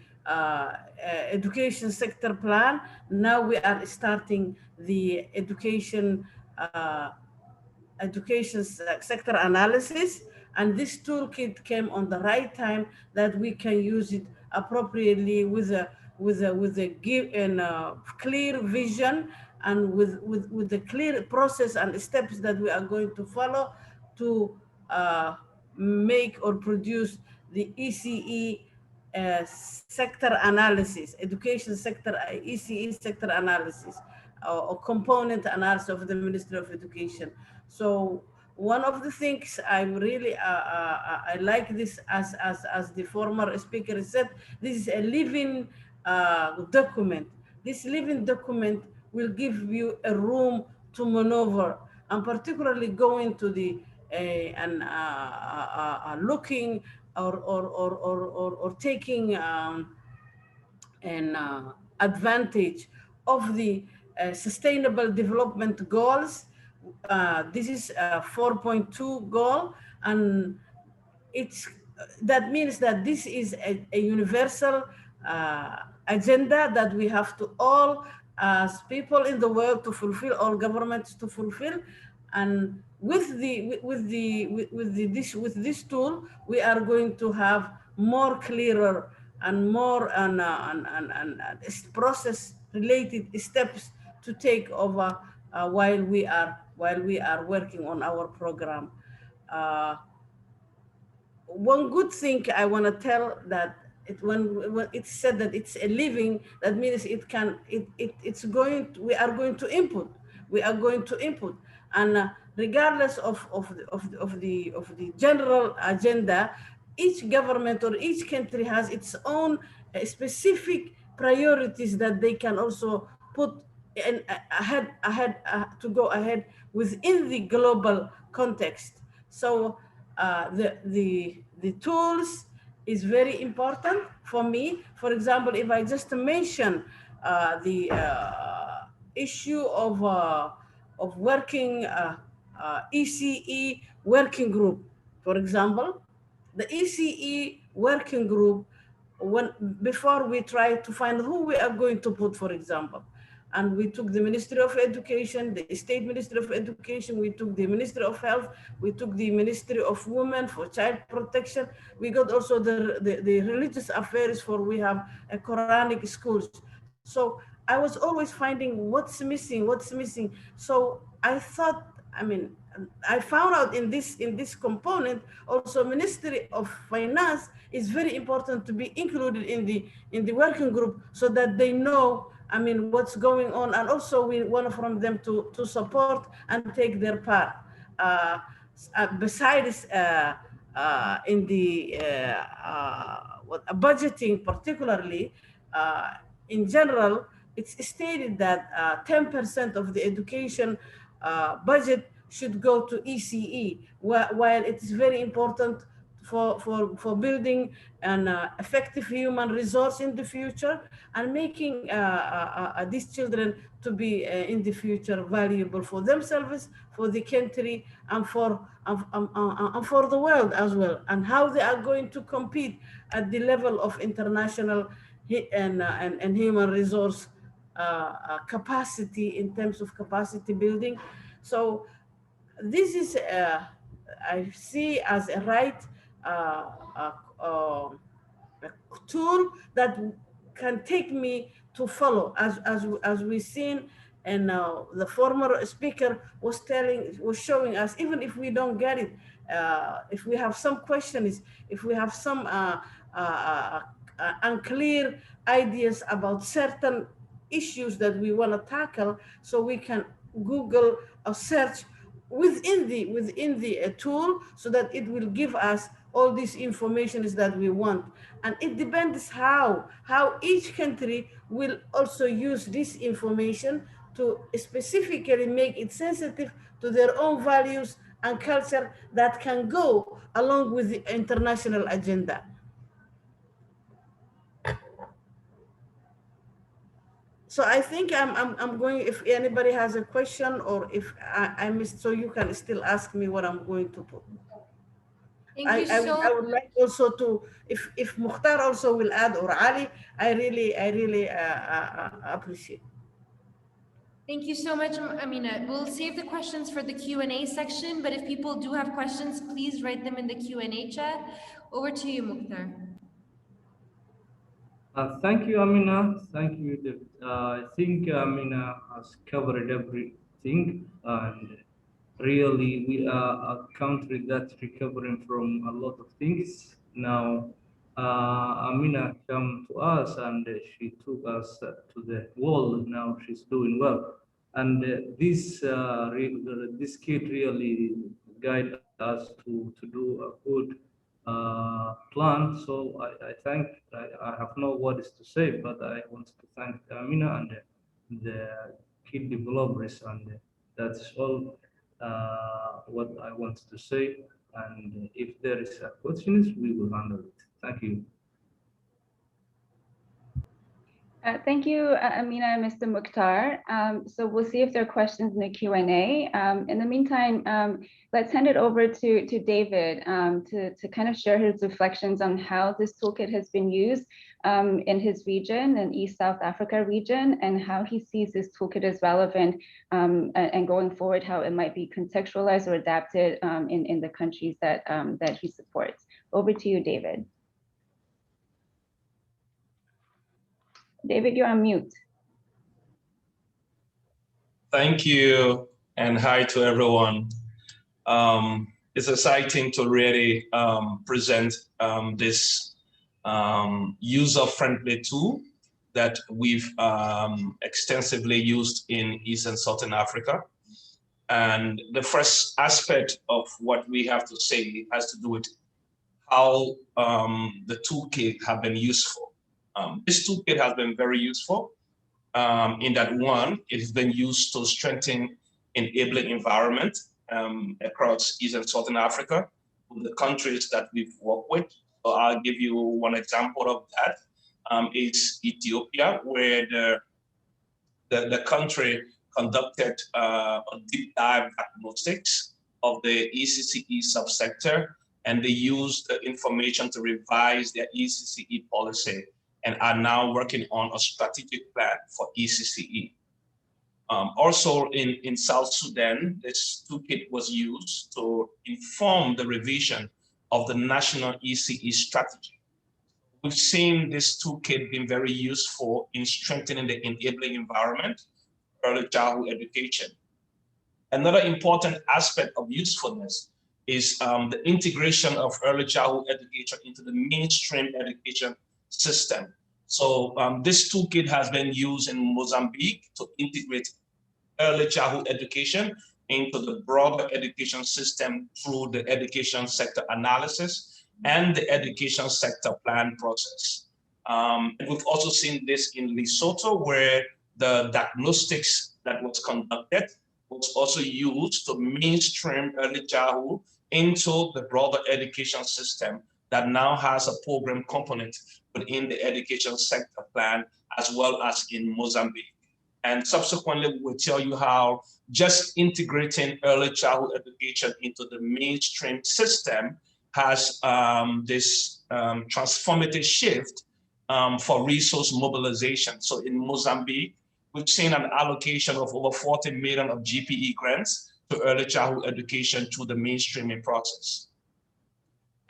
education sector plan. Now we are starting the education sector analysis, and this toolkit came on the right time that we can use it appropriately with a clear vision, and with the clear process and steps that we are going to follow to make or produce the ECE sector analysis, education sector, ECE sector analysis, or component analysis of the Ministry of Education. So one of the things I really I like this, as the former speaker said, this is a living document. This living document will give you a room to maneuver, and particularly going to the looking or taking an advantage of the sustainable development goals. This is a 4.2 goal, and it's that means that this is a universal agenda that we have to all, as people in the world, to fulfill, all governments to fulfill. And with this tool, we are going to have more clearer and more and process related steps to take over while we are working on our program. One good thing I want to tell, that when it's said that it's a living, that means we are going to input, and regardless of the general agenda, each government or each country has its own specific priorities that they can also put in to go ahead within the global context. So the tools is very important for me. For example, if I just mention the issue of working ECE working group, for example, the ECE working group, when before we try to find who we are going to put, for example, and we took the Ministry of Education, the State Ministry of Education, we took the Ministry of Health, we took the Ministry of Women for Child Protection, we got also the religious affairs, for we have a Quranic schools. So I was always finding what's missing. So I thought, I mean, I found out in this component also Ministry of Finance is very important to be included in the working group, so that they know, I mean, what's going on, and also we want from them to support and take their part. Besides in the budgeting particularly, in general, it's stated that 10% of the education budget should go to ECE, while it is very important for building an effective human resource in the future, and making these children to be in the future valuable for themselves, for the country, and for the world as well, and how they are going to compete at the level of international and human resource capacity, in terms of capacity building. So this is I see as a right a tool that can take me to follow, as we've seen. And the former speaker was showing us, even if we don't get it, if we have some questions, if we have some unclear ideas about certain issues that we want to tackle, so we can Google or search within the tool, so that it will give us all these informations that we want. And it depends how each country will also use this information to specifically make it sensitive to their own values and culture that can go along with the international agenda. So I think I'm going, if anybody has a question, or if I missed, so you can still ask me what I'm going to put. I would like also to, if Mukhtar also will add, or Ali, I really appreciate. Thank you so much, Amina. We'll save the questions for the Q&A section, but if people do have questions, please write them in the Q&A chat. Over to you, Mukhtar. Thank you, Amina. Thank you, David. I think Amina has covered everything, and really we are a country that's recovering from a lot of things. Now, Amina came to us, and she took us to the world. Now she's doing well, and this kid really guided us to do a good plan. So I have no words to say, but I want to thank Amina and the kid developers, and that's all what I want to say. And if there is a questions, we will handle it. Thank you. Thank you, Amina and Mr. Mukhtar. So we'll see if there are questions in the Q&A. In the meantime, let's hand it over to David to kind of share his reflections on how this toolkit has been used in his region, in East South Africa region, and how he sees this toolkit as relevant and going forward, how it might be contextualized or adapted in the countries that, that he supports. Over to you, David. David, you're on mute. Thank you, and hi to everyone. It's exciting to really present this user-friendly tool that we've extensively used in East and Southern Africa. And the first aspect of what we have to say has to do with how the toolkit have been useful. This toolkit has been very useful in that one, it has been used to strengthen enabling environment across East and Southern Africa, with the countries that we've worked with. So I'll give you one example of that. It's Ethiopia, where the country conducted a deep dive diagnostics of the ECCE subsector, and they used the information to revise their ECCE policy and are now working on a strategic plan for ECCE. Also in South Sudan, this toolkit was used to inform the revision of the national ECE strategy. We've seen this toolkit being very useful in strengthening the enabling environment, early childhood education. Another important aspect of usefulness is the integration of early childhood education into the mainstream education system. So this toolkit has been used in Mozambique to integrate early childhood education into the broader education system through the education sector analysis and the education sector plan process. And we've also seen this in Lesotho, where the diagnostics that was conducted was also used to mainstream early childhood into the broader education system that now has a program component within the education sector plan, as well as in Mozambique. And subsequently, we'll tell you how just integrating early childhood education into the mainstream system has this transformative shift for resource mobilization. So in Mozambique, we've seen an allocation of over 40 million of GPE grants to early childhood education through the mainstreaming process.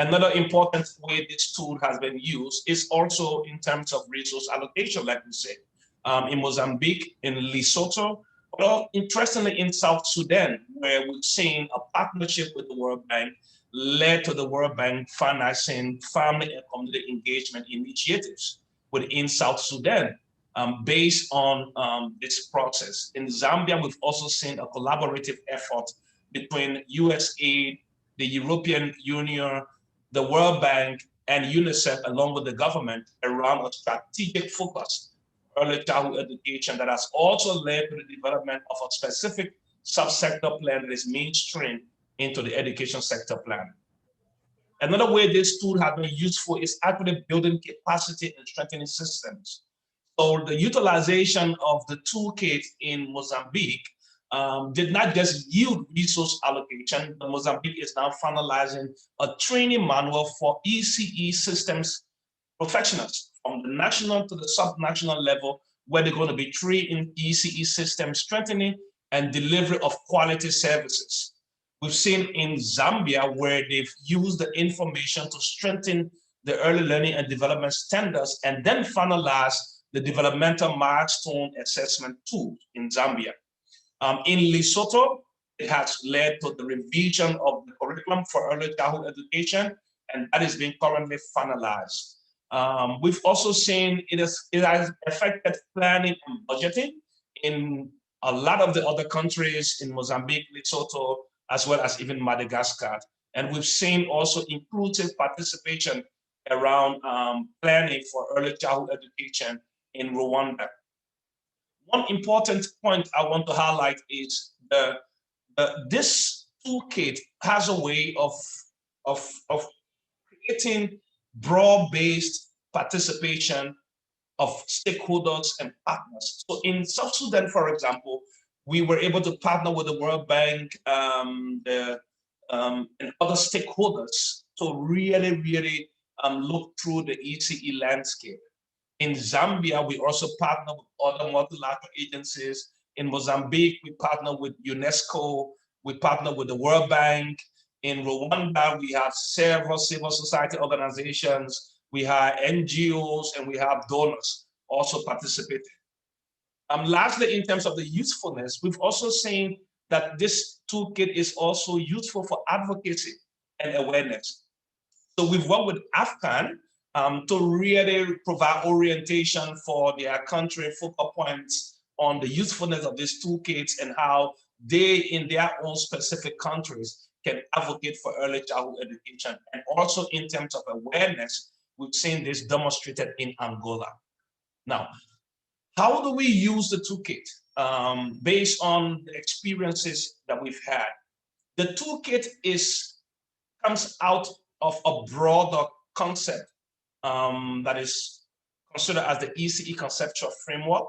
Another important way this tool has been used is also in terms of resource allocation, like we said, in Mozambique, in Lesotho, but interestingly in South Sudan, where we've seen a partnership with the World Bank led to the World Bank financing family and community engagement initiatives within South Sudan based on this process. In Zambia, we've also seen a collaborative effort between USAID, the European Union, the World Bank, and UNICEF, along with the government, around a strategic focus on early childhood education that has also led to the development of a specific subsector plan that is mainstream into the education sector plan. Another way this tool has been useful is actually building capacity and strengthening systems. So the utilization of the toolkit in Mozambique did not just yield resource allocation, but Mozambique is now finalizing a training manual for ECE systems professionals from the national to the sub-national level, where they're going to be trained in ECE system strengthening and delivery of quality services. We've seen in Zambia where they've used the information to strengthen the early learning and development standards and then finalize the developmental milestone assessment tool in Zambia. In Lesotho, it has led to the revision of the curriculum for early childhood education, and that is being currently finalized. We've also seen it has affected planning and budgeting in a lot of the other countries in Mozambique, Lesotho, as well as even Madagascar. And we've seen also inclusive participation around planning for early childhood education in Rwanda. One important point I want to highlight is this toolkit has a way of creating broad-based participation of stakeholders and partners. So in South Sudan, for example, we were able to partner with the World Bank and other stakeholders to really look through the ECE landscape. In Zambia, we also partner with other multilateral agencies. In Mozambique, we partner with UNESCO, we partner with the World Bank. In Rwanda, we have several civil society organizations, we have NGOs, and we have donors also participating. Lastly, in terms of the usefulness, we've also seen that this toolkit is also useful for advocacy and awareness. So we've worked with AFCAN to really provide orientation for their country focal points on the usefulness of these toolkits and how they, in their own specific countries, can advocate for early childhood education. And also in terms of awareness, we've seen this demonstrated in Angola. Now, how do we use the toolkit? Based on the experiences that we've had, the toolkit comes out of a broader concept that is considered as the Ece Conceptual Framework.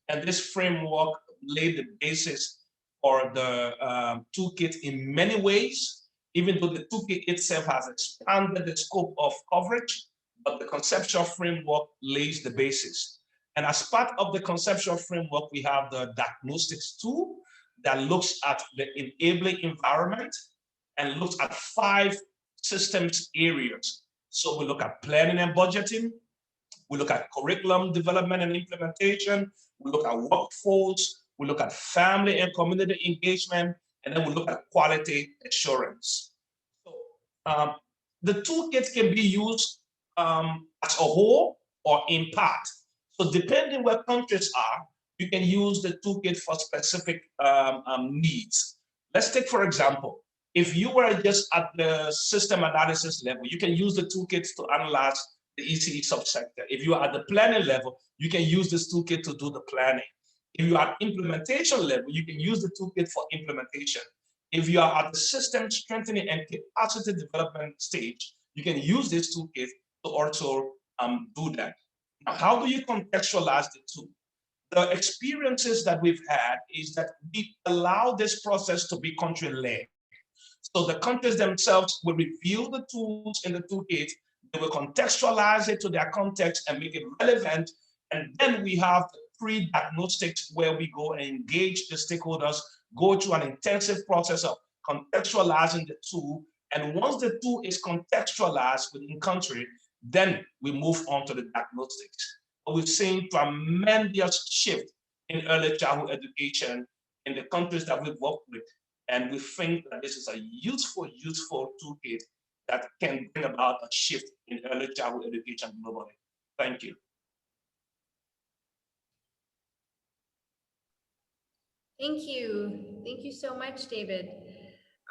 And this framework laid the basis for the toolkit in many ways, even though the toolkit itself has expanded the scope of coverage, but the conceptual framework lays the basis. And as part of the conceptual framework, we have the diagnostics tool that looks at the enabling environment and looks at 5 systems areas. So we look at planning and budgeting, we look at curriculum development and implementation, we look at workforce, we look at family and community engagement, and then we look at quality assurance. So the toolkit can be used as a whole or in part. So depending where countries are, you can use the toolkit for specific needs. Let's take, for example, if you were just at the system analysis level, you can use the toolkit to analyze the ECE subsector. If you are at the planning level, you can use this toolkit to do the planning. If you are at implementation level, you can use the toolkit for implementation. If you are at the system strengthening and capacity development stage, you can use this toolkit to also do that. Now, how do you contextualize the tool? The experiences that we've had is that we allow this process to be country-led. So the countries themselves will review the tools in the toolkit, they will contextualize it to their context and make it relevant. And then we have the pre-diagnostics where we go and engage the stakeholders, go through an intensive process of contextualizing the tool. And once the tool is contextualized within country, then we move on to the diagnostics. But we've seen tremendous shift in early childhood education in the countries that we've worked with. And we think that this is a useful toolkit that can bring about a shift in early childhood education globally. Thank you. Thank you. Thank you so much, David.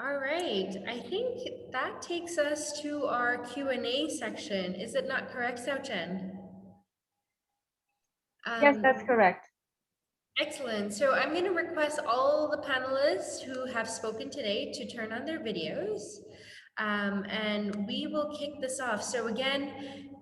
All right, I think that takes us to our Q&A section. Is it not correct, Xiao Chen? Yes, that's correct. Excellent. So I'm going to request all the panelists who have spoken today to turn on their videos. And we will kick this off. So again,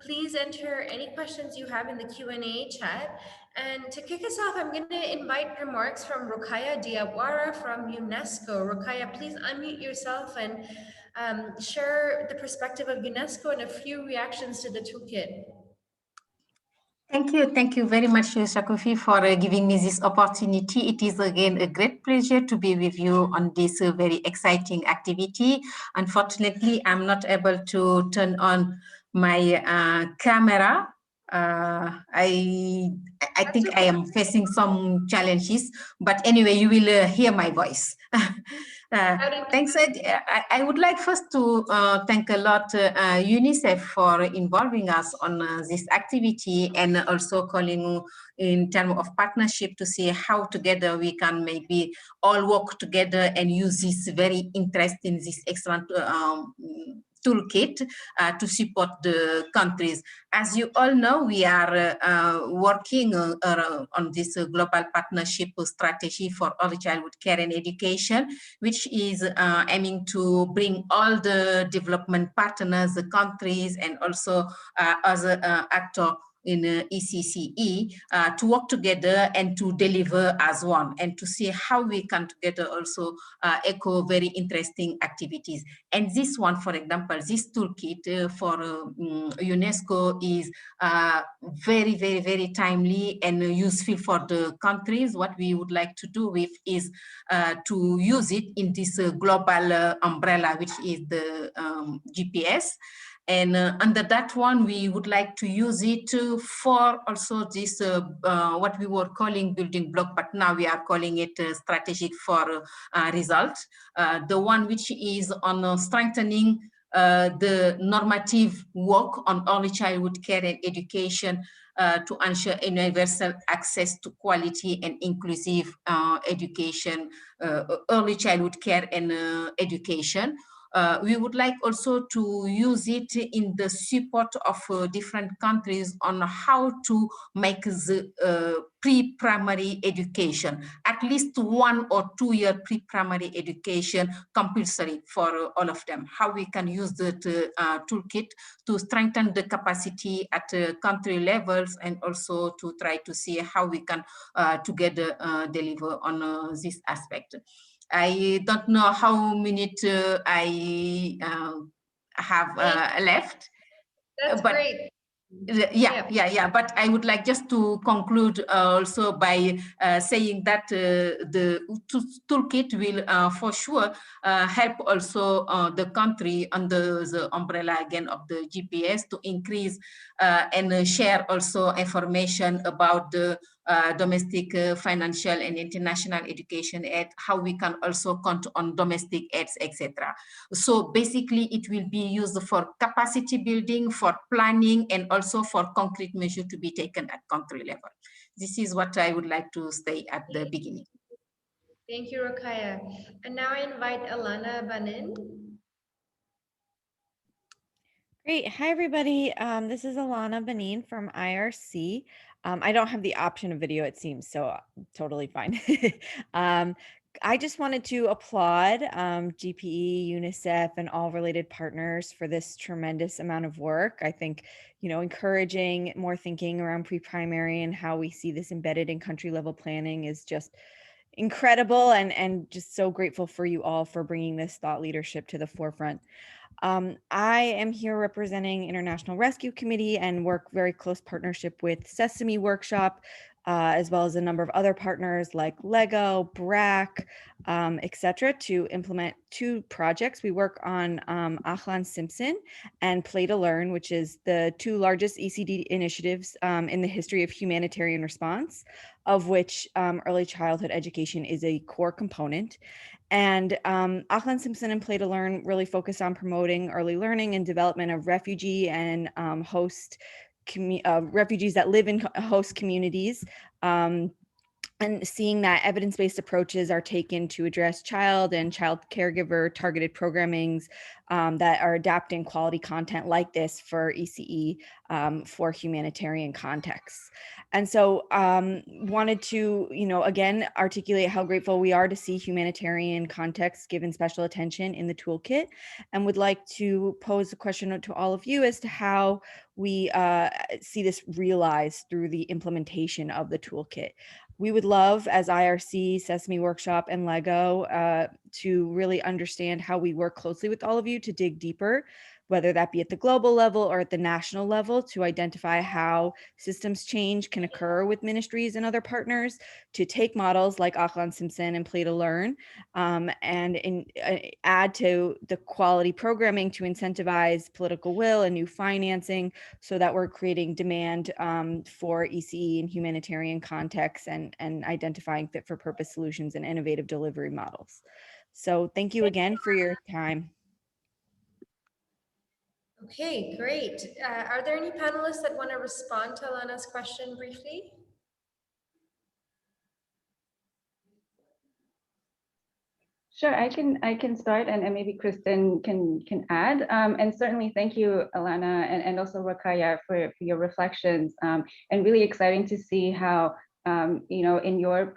please enter any questions you have in the Q&A chat. And to kick us off, I'm going to invite remarks from Rukaya Diawara from UNESCO. Rukaya, please unmute yourself and share the perspective of UNESCO and a few reactions to the toolkit. Thank you very much, Shakofi, for giving me this opportunity. It is again a great pleasure to be with you on this very exciting activity. Unfortunately, I'm not able to turn on my camera. I think I am facing some challenges, but anyway, you will hear my voice. Thanks. I would like first to thank a lot UNICEF for involving us on this activity and also calling in terms of partnership to see how together we can maybe all work together and use this very interesting, this excellent toolkit to support the countries. As you all know, we are working on this global partnership strategy for early childhood care and education, which is aiming to bring all the development partners, the countries, and also other actors in ECCE to work together and to deliver as one, and to see how we can together also echo very interesting activities. And this one, for example, this toolkit for UNESCO is very, very, very timely and useful for the countries. What we would like to do with is to use it in this global umbrella, which is the GPS. And under that one, we would like to use it for also this, what we were calling building block, but now we are calling it strategic for results. The one which is on strengthening the normative work on early childhood care and education to ensure universal access to quality and inclusive education, early childhood care and education. We would like also to use it in the support of different countries on how to make the pre-primary education, at least 1 or 2 year pre-primary education compulsory for all of them. How we can use the toolkit to strengthen the capacity at country levels, and also to try to see how we can together deliver on this aspect. I don't know how minutes I have left. That's but great. Yeah. But I would like just to conclude also by saying that the toolkit will for sure help also the country under the umbrella again of the GPS to increase and share also information about the domestic financial and international education aid, how we can also count on domestic aids, etc. So basically it will be used for capacity building, for planning, and also for concrete measures to be taken at country level. This is what I would like to say at the beginning. Thank you, Rokhaya. And now I invite Alana Banin. Great. Hi, everybody. This is Alana Benin from IRC. I don't have the option of video, it seems, so totally fine. I just wanted to applaud GPE, UNICEF, and all related partners for this tremendous amount of work. I think, encouraging more thinking around pre-primary and how we see this embedded in country level planning is just incredible, and just so grateful for you all for bringing this thought leadership to the forefront. I am here representing International Rescue Committee and work very close partnership with Sesame Workshop, as well as a number of other partners like Lego, BRAC, etc., to implement 2 projects. We work on Ahlan Simpson and Play to Learn, which is the 2 largest ECD initiatives in the history of humanitarian response, of which early childhood education is a core component. And Ahlan Simpson and Play to Learn really focus on promoting early learning and development of refugee and refugees that live in host communities, and seeing that evidence-based approaches are taken to address child and child caregiver targeted programmings that are adapting quality content like this for ECE for humanitarian contexts. And so wanted to, again, articulate how grateful we are to see humanitarian contexts given special attention in the toolkit, and would like to pose a question to all of you as to how we see this realized through the implementation of the toolkit. We would love, as IRC, Sesame Workshop, and Lego, to really understand how we work closely with all of you to dig deeper, whether that be at the global level or at the national level, to identify how systems change can occur with ministries and other partners, to take models like Ahlan Simpson and Play to Learn, and add to the quality programming to incentivize political will and new financing, so that we're creating demand for ECE in humanitarian contexts, and identifying fit for purpose solutions and innovative delivery models. So thank you again for your time. Okay, great. Are there any panelists that want to respond to Alana's question briefly? Sure, I can start, and maybe Kristen can add. And certainly thank you, Alana, and also Rokhaya for your reflections. And really exciting to see how in your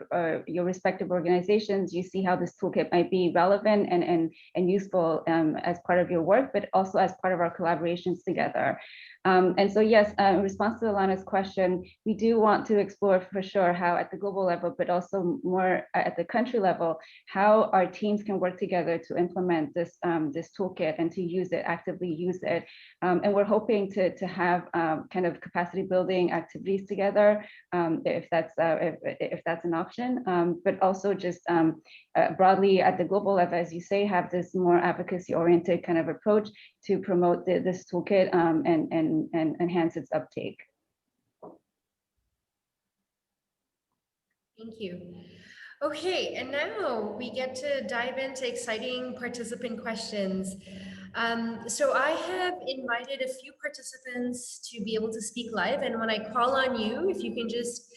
respective organizations, you see how this toolkit might be relevant and useful as part of your work, but also as part of our collaborations together. And so, yes, in response to Alana's question, we do want to explore for sure how at the global level, but also more at the country level, how our teams can work together to implement this toolkit and to use it, actively use it. And we're hoping to have kind of capacity building activities together, if that's an option, but also just broadly at the global level, as you say, have this more advocacy oriented kind of approach to promote this toolkit and enhance its uptake. Thank you. Okay, and now we get to dive into exciting participant questions. So I have invited a few participants to be able to speak live, and when I call on you, if you can just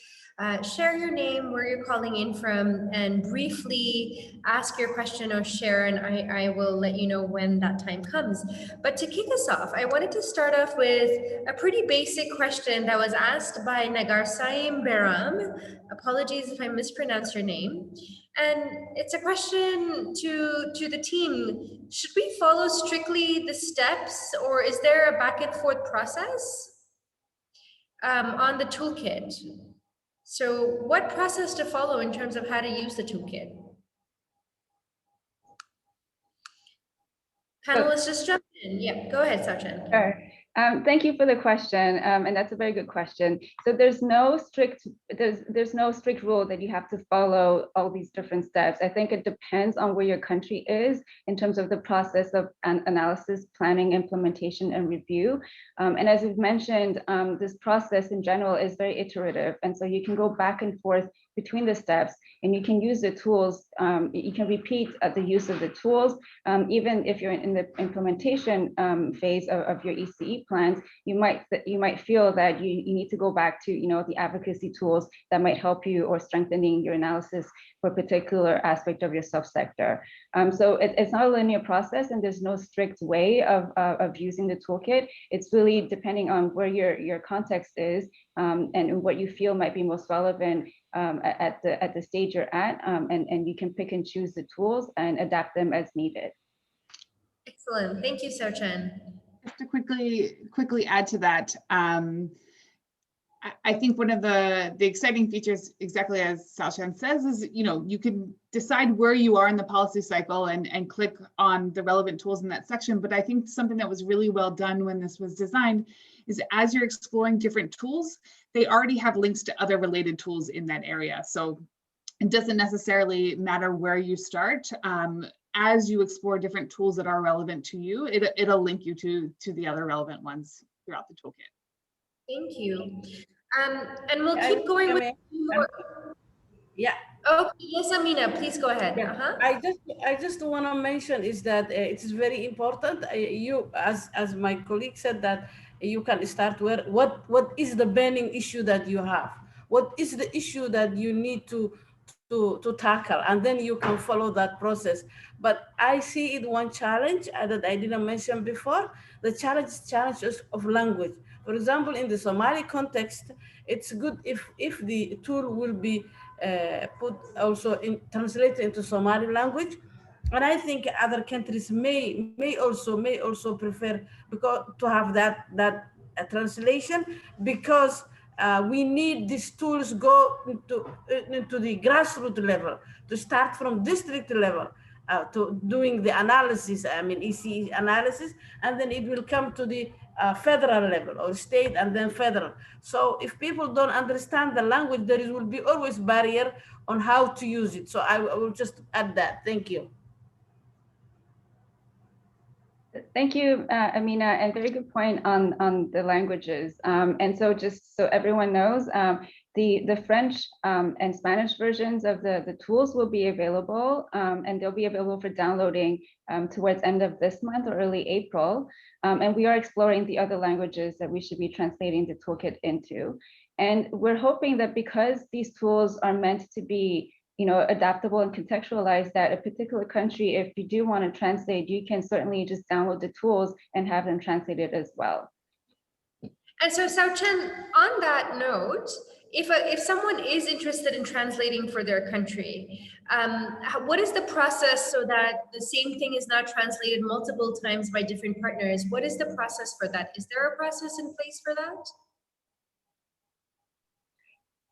share your name, where you're calling in from, and briefly ask your question or share, and I will let you know when that time comes. But to kick us off, I wanted to start off with a pretty basic question that was asked by Nagar Saim Beram. Apologies if I mispronounce your name. And it's a question to the team. Should we follow strictly the steps, or is there a back and forth process on the toolkit? So what process to follow in terms of how to use the toolkit? Panelists, just jump in. Yeah, go ahead, Sauchen. Sure. Thank you for the question, and that's a very good question. So there's no strict rule that you have to follow all these different steps. I think it depends on where your country is in terms of the process of analysis, planning, implementation, and review. And as we've mentioned, this process in general is very iterative, and so you can go back and forth between the steps, and you can use the tools. You can repeat the use of the tools, even if you're in the implementation phase of your ECE plans. You might feel that you need to go back to the advocacy tools that might help you or strengthening your analysis for a particular aspect of your subsector. So it's not a linear process, and there's no strict way of using the toolkit. It's really depending on where your context is and what you feel might be most relevant at the stage you're at, and you can pick and choose the tools and adapt them as needed. Excellent, thank you, Sauchen. Just to quickly add to that, I think one of the exciting features, exactly as Sauchen says, is you can decide where you are in the policy cycle and click on the relevant tools in that section. But I think something that was really well done when this was designed is as you're exploring different tools, they already have links to other related tools in that area. So it doesn't necessarily matter where you start. As you explore different tools that are relevant to you, it'll link you to the other relevant ones throughout the toolkit. Thank you. And we'll keep going with more. Yeah. Oh, yes, Amina, please go ahead. Yeah. I just want to mention is that it is very important. You, as my colleague said, that you can start where what is the burning issue that you have? What is the issue that you need to tackle, and then you can follow that process. But I see it one challenge that I didn't mention before. The challenge of language. For example, in the Somali context, it's good if the tool will be put also translated into Somali language. And I think other countries may also prefer to have that translation, because we need these tools go into the grassroots level, to start from district level, to doing the analysis, ECE analysis, and then it will come to the federal level or state and then federal. So if people don't understand the language, there will be always barrier on how to use it. So I will just add that. Thank you. Thank you, Amina, and very good point on the languages. And so just so everyone knows, the French and Spanish versions of the tools will be available, and they'll be available for downloading towards end of this month or early April. And we are exploring the other languages that we should be translating the toolkit into. And we're hoping that because these tools are meant to be adaptable and contextualized, that a particular country, if you do want to translate, you can certainly just download the tools and have them translated as well. And so, Sauchen, on that note, if someone is interested in translating for their country, what is the process so that the same thing is not translated multiple times by different partners? What is the process for that? Is there a process in place for that?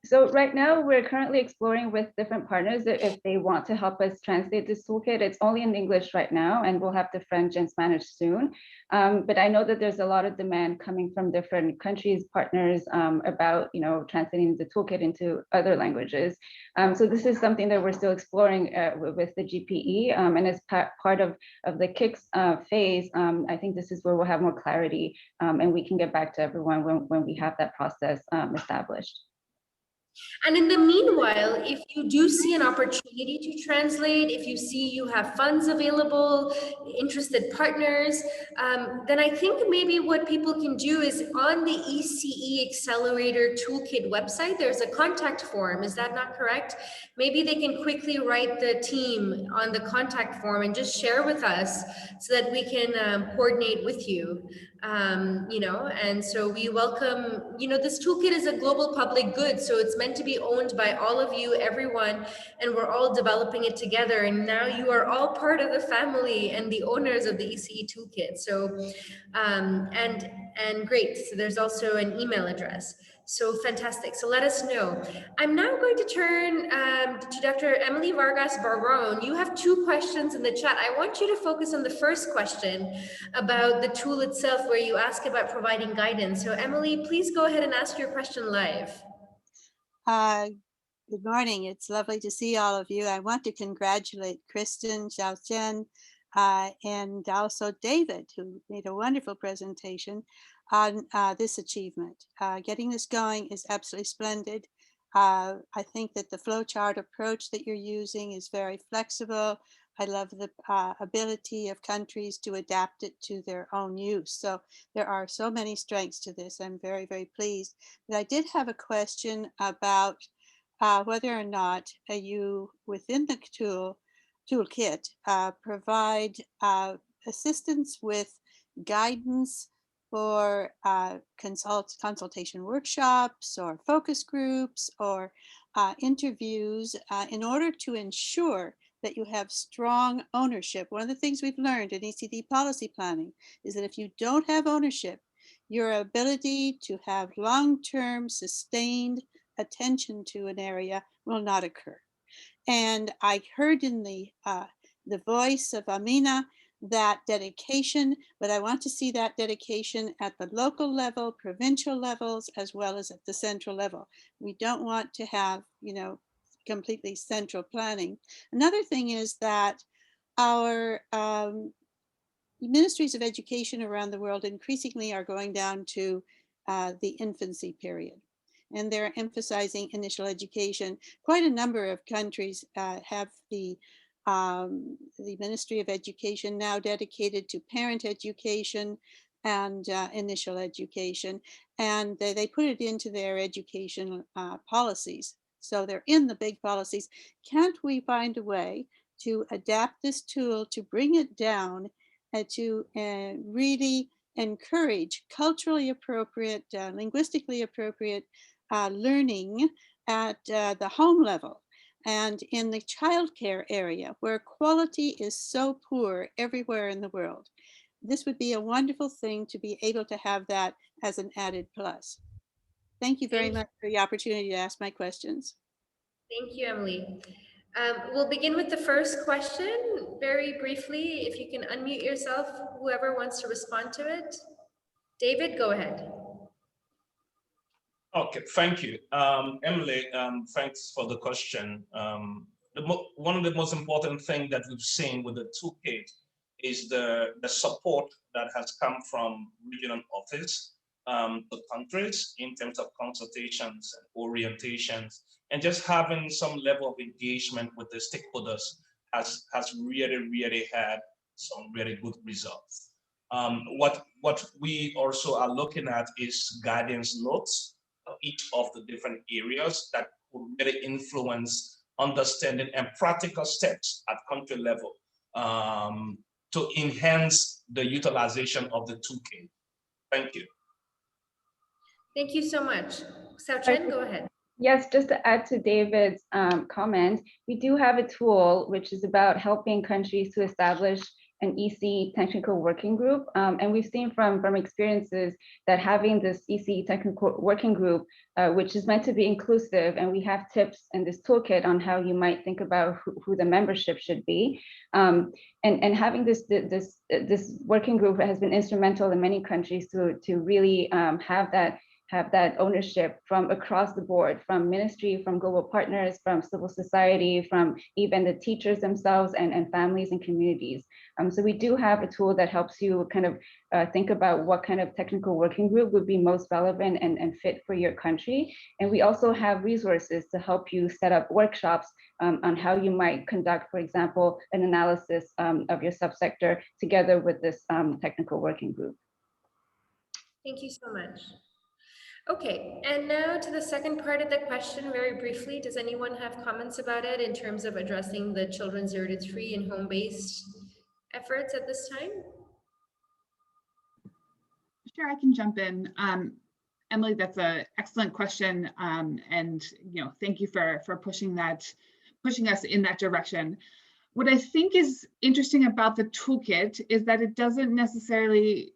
So right now, we're currently exploring with different partners if they want to help us translate this toolkit. It's only in English right now, and we'll have the French and Spanish soon. But I know that there's a lot of demand coming from different countries, partners, about translating the toolkit into other languages. So this is something that we're still exploring with the GPE, and as part of the KICS phase, I think this is where we'll have more clarity, and we can get back to everyone when we have that process established. And in the meanwhile, if you do see an opportunity to translate, if you see you have funds available, interested partners, then I think maybe what people can do is on the ECE Accelerator Toolkit website, there's a contact form. Is that not correct? Maybe they can quickly write the team on the contact form and just share with us so that we can coordinate with you. And so we welcome, this toolkit is a global public good, so it's meant to be owned by all of you, everyone, and we're all developing it together. And now you are all part of the family and the owners of the ECE toolkit. So, and great. So there's also an email address. So fantastic. So let us know. I'm now going to turn to Dr. Emily Vargas Barron. You have 2 questions in the chat. I want you to focus on the first question about the tool itself, where you ask about providing guidance. So Emily, please go ahead and ask your question live. Good morning. It's lovely to see all of you. I want to congratulate Kristen, Xiaochen, and also David, who made a wonderful presentation on this achievement. Getting this going is absolutely splendid. I think that the flowchart approach that you're using is very flexible. I love the ability of countries to adapt it to their own use. So there are so many strengths to this. I'm very, very pleased. But I did have a question about whether or not you, within the toolkit, provide assistance with guidance for consultation workshops or focus groups or interviews in order to ensure that you have strong ownership. One of the things we've learned in ECD policy planning is that if you don't have ownership, your ability to have long-term sustained attention to an area will not occur. And I heard in the voice of Amina that dedication, but I want to see that dedication at the local level, provincial levels, as well as at the central level. We don't want to have, completely central planning. Another thing is that our ministries of education around the world increasingly are going down to the infancy period, and they're emphasizing initial education. Quite a number of countries have the Ministry of Education now dedicated to parent education and initial education, and they put it into their education policies. So they're in the big policies. Can't we find a way to adapt this tool to bring it down to really encourage culturally appropriate, linguistically appropriate learning at the home level and in the childcare area where quality is so poor everywhere in the world? This would be a wonderful thing to be able to have that as an added plus. Thank you very much for the opportunity to ask my questions. Thank you, Emily. We'll begin with the first question very briefly. If you can unmute yourself, whoever wants to respond to it. David, go ahead. Okay, thank you. Emily, thanks for the question. One of the most important things that we've seen with the toolkit is the support that has come from regional office to countries in terms of consultations and orientations, and just having some level of engagement with the stakeholders has really had some really good results. What we also are looking at is guidance notes of each of the different areas that will really influence understanding and practical steps at country level to enhance the utilization of the toolkit. Thank you. Thank you so much. Xiaochen, go ahead. Yes, just to add to David's comment, we do have a tool which is about helping countries to establish an ECE technical working group. And we've seen from experiences that having this ECE technical working group, which is meant to be inclusive, and we have tips in this toolkit on how you might think about who the membership should be. And having this working group has been instrumental in many countries to really have that ownership from across the board, from ministry, from global partners, from civil society, from even the teachers themselves and families and communities. So we do have a tool that helps you kind of think about what kind of technical working group would be most relevant and fit for your country. And we also have resources to help you set up workshops on how you might conduct, for example, an analysis of your subsector together with this technical working group. Thank you so much. Okay, and now to the second part of the question, very briefly. Does anyone have comments about it in terms of addressing the children 0 to 3 and home-based efforts at this time? Sure, I can jump in. Emily, that's an excellent question, and thank you for pushing us in that direction. What I think is interesting about the toolkit is that it doesn't necessarily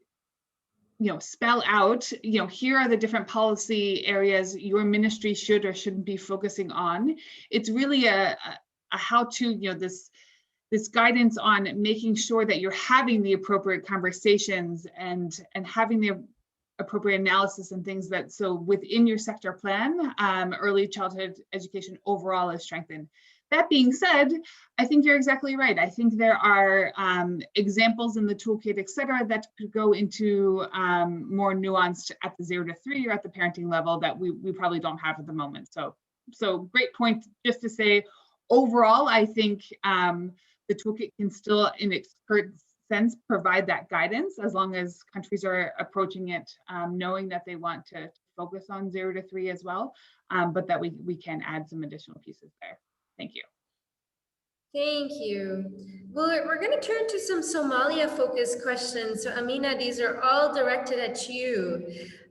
spell out, here are the different policy areas your ministry should or shouldn't be focusing on. It's really a how-to, this guidance on making sure that you're having the appropriate conversations and having the appropriate analysis and things that, so within your sector plan, early childhood education overall is strengthened. That being said, I think you're exactly right. I think there are examples in the toolkit, et cetera, that could go into more nuanced at the 0 to 3 or at the parenting level that we probably don't have at the moment. So great point. Just to say, overall, I think the toolkit can still, in its current sense, provide that guidance as long as countries are approaching it knowing that they want to focus on 0 to 3 as well, but that we can add some additional pieces there. Thank you. Thank you. Well, we're going to turn to some Somalia-focused questions. So, Amina, these are all directed at you.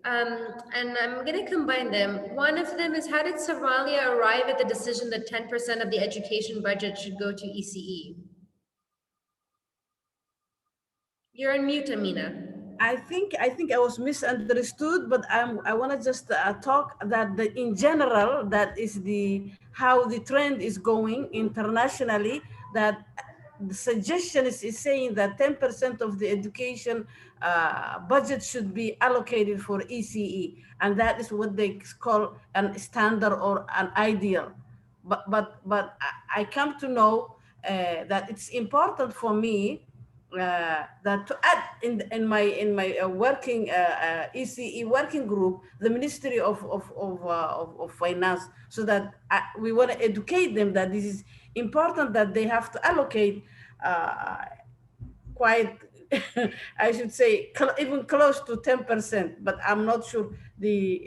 And I'm going to combine them. One of them is, how did Somalia arrive at the decision that 10% of the education budget should go to ECE? You're on mute, Amina. I think I was misunderstood, but I want to just talk that in general, that is how the trend is going internationally, that the suggestion is saying that 10% of the education budget should be allocated for ECE, and that is what they call an standard or an ideal. But I come to know that it's important for me that to add in my working ECE working group, the Ministry of Finance, so that we want to educate them that this is important, that they have to allocate quite, I should say, even close to 10%, but I'm not sure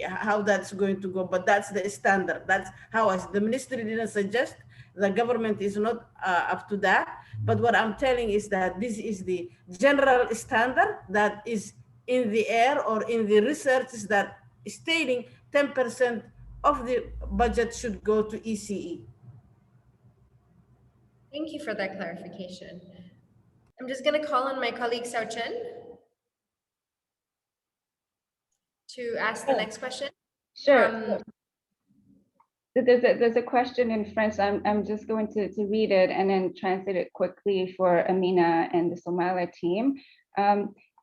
how that's going to go, but that's the standard. That's how the ministry didn't suggest. The government is not up to that. But what I'm telling is that this is the general standard that is in the air, or in the research, is that stating 10% of the budget should go to ECE. Thank you for that clarification. I'm just going to call on my colleague Sao Chen to ask the next question. Sure. So there's a question in French. I'm just going to read it and then translate it quickly for Amina and the Somalia team.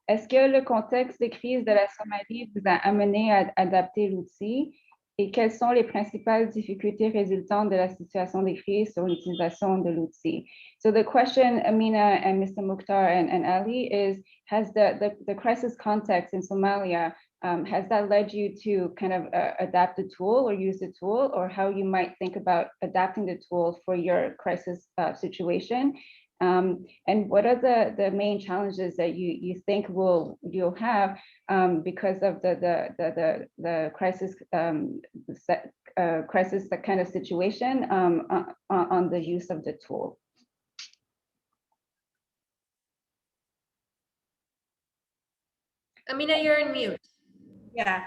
Est-ce que le contexte de crise de la Somalie vous a amené à adapter l'outil, et quelles sont les principales difficultés résultantes de la situation de crise sur l'utilisation de l'outil? So the question, Amina and Mr. Mukhtar and Ali, is, has the crisis context in Somalia, has that led you to kind of adapt the tool or use the tool, or how you might think about adapting the tool for your crisis situation? And what are the main challenges that you think you'll have because of the crisis crisis kind of situation on the use of the tool? Amina, you're on mute. Yeah,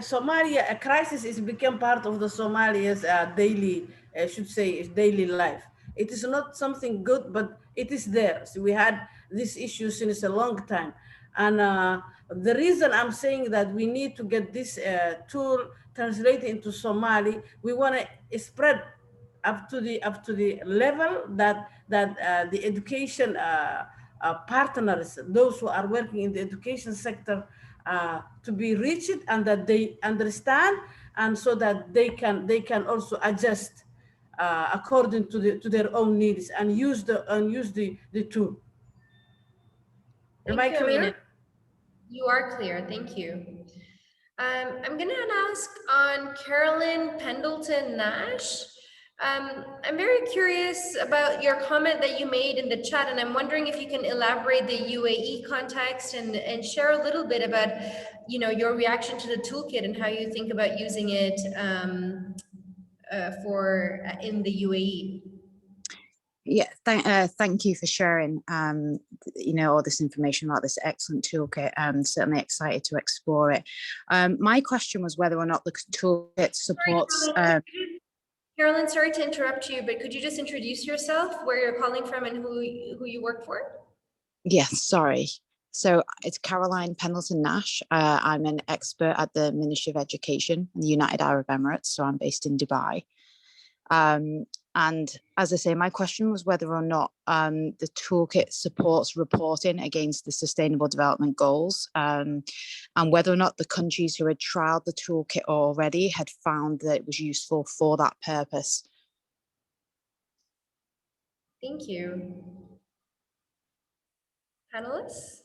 Somalia, a crisis is become part of the Somalia's daily, I should say, daily life. It is not something good, but it is there. So we had this issue since a long time. And the reason I'm saying that we need to get this tool translated into Somali, we want to spread up to the level that the education partners, those who are working in the education sector, to be reached, and that they understand, and so that they can also adjust according to their own needs and use the tool. Am I Thank you, clear? Amina. You are clear. Thank you. I'm going to ask on Carolyn Pendleton Nash. I'm very curious about your comment that you made in the chat, and I'm wondering if you can elaborate the UAE context and share a little bit about, your reaction to the toolkit and how you think about using it in the UAE. Yeah, thank you for sharing, all this information about this excellent toolkit. I'm certainly excited to explore it. My question was whether or not the toolkit supports... Carolyn, sorry to interrupt you, but could you just introduce yourself, where you're calling from, and who you work for? Yes, sorry. So it's Caroline Pendleton Nash. I'm an expert at the Ministry of Education in the United Arab Emirates, so I'm based in Dubai. And as I say, my question was whether or not the toolkit supports reporting against the Sustainable Development Goals, and whether or not the countries who had trialed the toolkit already had found that it was useful for that purpose. Thank you. Panelists?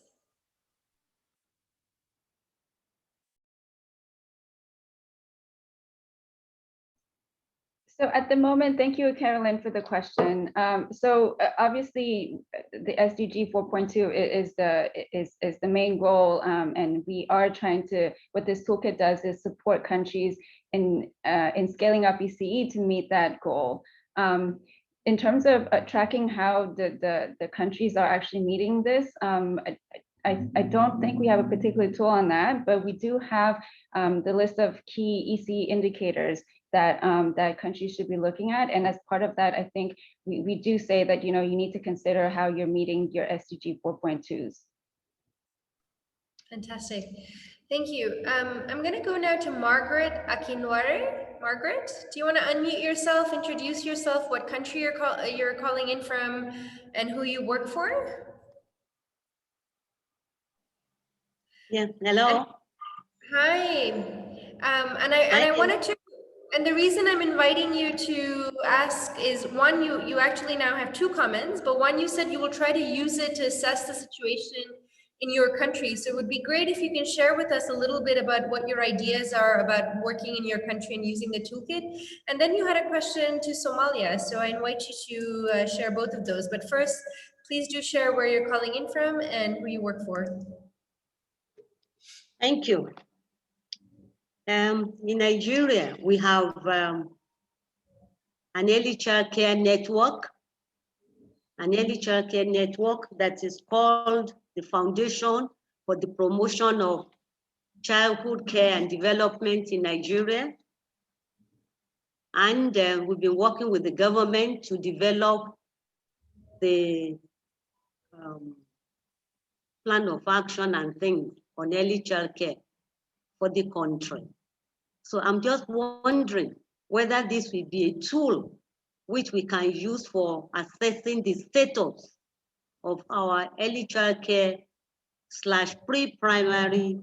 So at the moment, thank you, Carolyn, for the question. Obviously, the SDG 4.2 is the main goal, and we are trying to. What this toolkit does is support countries in scaling up ECE to meet that goal. In terms of tracking how the countries are actually meeting this, I don't think we have a particular tool on that, but we do have the list of key ECE indicators that that countries should be looking at. And as part of that, I think we do say that, you need to consider how you're meeting your SDG 4.2s. Fantastic. Thank you. I'm going to go now to Margaret Akinware. Margaret, do you want to unmute yourself, introduce yourself, what country you're calling in from, and who you work for? Yeah, hello. Hi. And I wanted to, and the reason I'm inviting you to ask is, one, you actually now have two comments, but one, you said you will try to use it to assess the situation in your country. So it would be great if you can share with us a little bit about what your ideas are about working in your country and using the toolkit. And then you had a question to Somalia. So I invite you to share both of those. But first, please do share where you're calling in from and who you work for. Thank you. In Nigeria, we have an early child care network, that is called the Foundation for the Promotion of Childhood Care and Development in Nigeria. And we've been working with the government to develop the plan of action and things on early child care for the country. So I'm just wondering whether this will be a tool which we can use for assessing the status of our early child care / pre-primary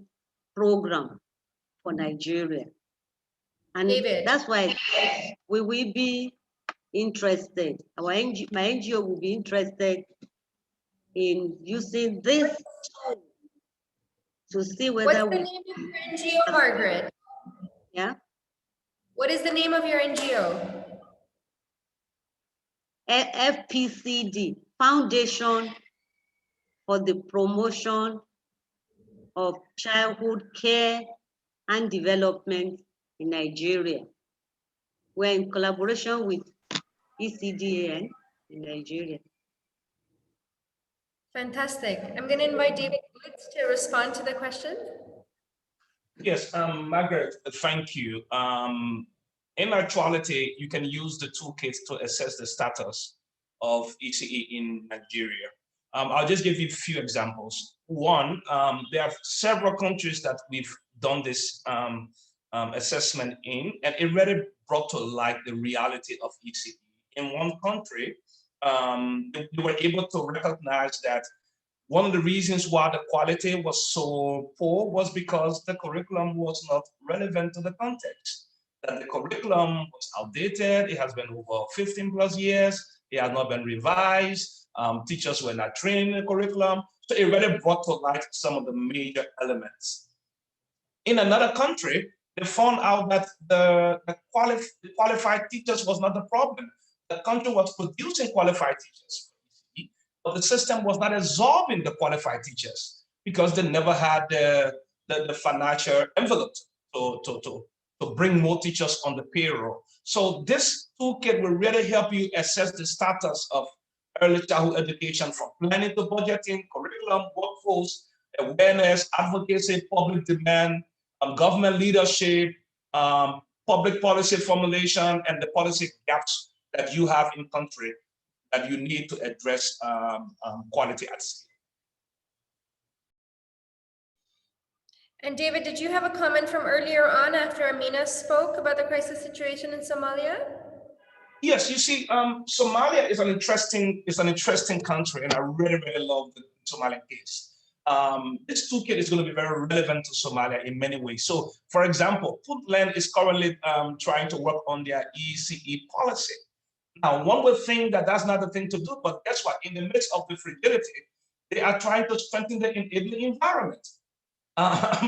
program for Nigeria. And David, that's why we will be interested, my NGO will be interested in using this tool to see whether what's the name of your NGO, Margaret? Yeah. What is the name of your NGO? FPCD, Foundation for the Promotion of Childhood Care and Development in Nigeria. We're in collaboration with ECDAN in Nigeria. Fantastic. I'm going to invite David Woods to respond to the question. Yes, Margaret, thank you. In actuality, you can use the toolkit to assess the status of ECE in Nigeria. I'll just give you a few examples. One, there are several countries that we've done this assessment in, and it really brought to light the reality of ECE. In one country, we were able to recognize that one of the reasons why the quality was so poor was because the curriculum was not relevant to the context. That the curriculum was outdated, it has been over 15 plus years, it has not been revised, teachers were not trained in the curriculum, so it really brought to light some of the major elements. In another country, they found out that the qualified teachers was not the problem. The country was producing qualified teachers, but the system was not absorbing the qualified teachers because they never had the financial envelope to bring more teachers on the payroll. So this toolkit will really help you assess the status of early childhood education, from planning to budgeting, curriculum, workforce, awareness, advocacy, public demand, government leadership, public policy formulation, and the policy gaps that you have in country that you need to address quality at scale. And David, did you have a comment from earlier on after Amina spoke about the crisis situation in Somalia? Yes, you see, Somalia is an interesting country, and I really, really love the Somalian case. This toolkit is going to be very relevant to Somalia in many ways. So, for example, Puntland is currently trying to work on their ECE policy. Now, one would think that that's not the thing to do, but guess what? In the midst of the fragility, they are trying to strengthen the enabling environment.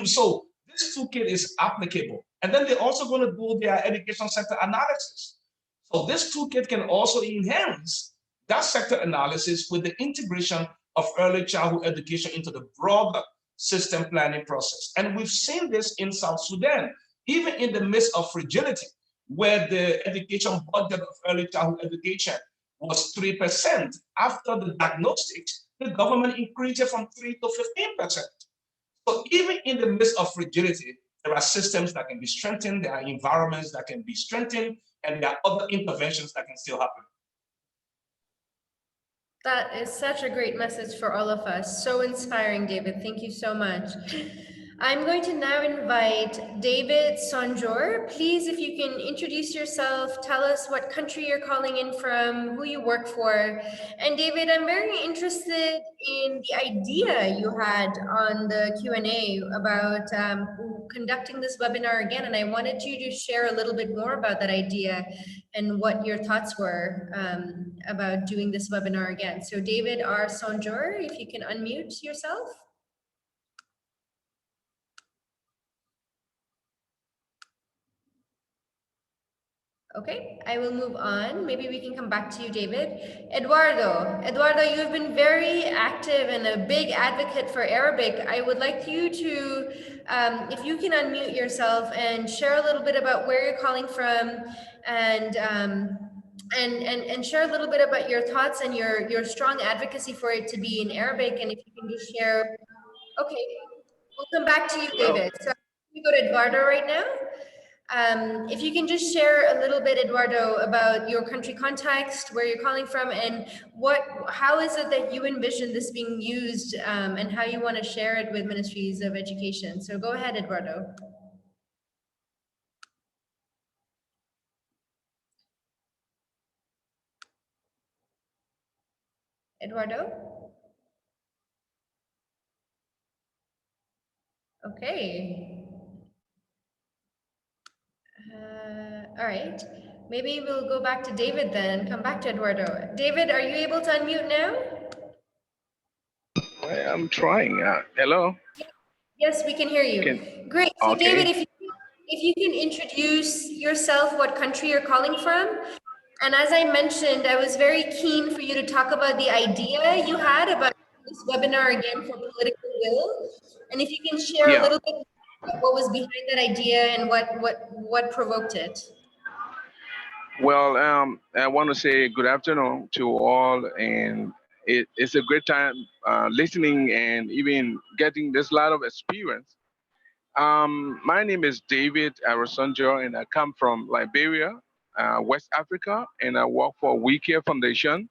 So this toolkit is applicable. And then they're also going to do their education sector analysis. So this toolkit can also enhance that sector analysis with the integration of early childhood education into the broader system planning process. And we've seen this in South Sudan, even in the midst of fragility, where the education budget of early childhood education was 3%. After the diagnostics, the government increased it from 3 to 15%. So even in the midst of fragility, there are systems that can be strengthened, there are environments that can be strengthened, and there are other interventions that can still happen. That is such a great message for all of us. So inspiring, David. Thank you so much. I'm going to now invite David Sonjor. Please, if you can introduce yourself, tell us what country you're calling in from, who you work for. And David, I'm very interested in the idea you had on the Q&A about conducting this webinar again. And I wanted you to share a little bit more about that idea and what your thoughts were about doing this webinar again. So David R. Sonjor, if you can unmute yourself. Okay, I will move on. Maybe we can come back to you, David. Eduardo, you've been very active and a big advocate for Arabic. I would like you to, if you can unmute yourself and share a little bit about where you're calling from, and share a little bit about your thoughts and your strong advocacy for it to be in Arabic. And if you can just share, okay, we'll come back to you, David. So we go to Eduardo right now. If you can just share a little bit, Eduardo, about your country context, where you're calling from, and how is it that you envision this being used, and how you want to share it with ministries of education. So go ahead, Eduardo. Eduardo? Okay. All right. Maybe we'll go back to David then, come back to Eduardo. David, are you able to unmute now? I am trying. Hello? Yes, we can hear you. Great. So okay. David, if you can introduce yourself, what country you're calling from. And as I mentioned, I was very keen for you to talk about the idea you had about this webinar again for political will. And if you can share a little bit about what was behind that idea and what provoked it. Well, I want to say good afternoon to all, and it's a great time listening and even getting this lot of experience. My name is David Arosonjo, and I come from Liberia, West Africa, and I work for We Care Foundation.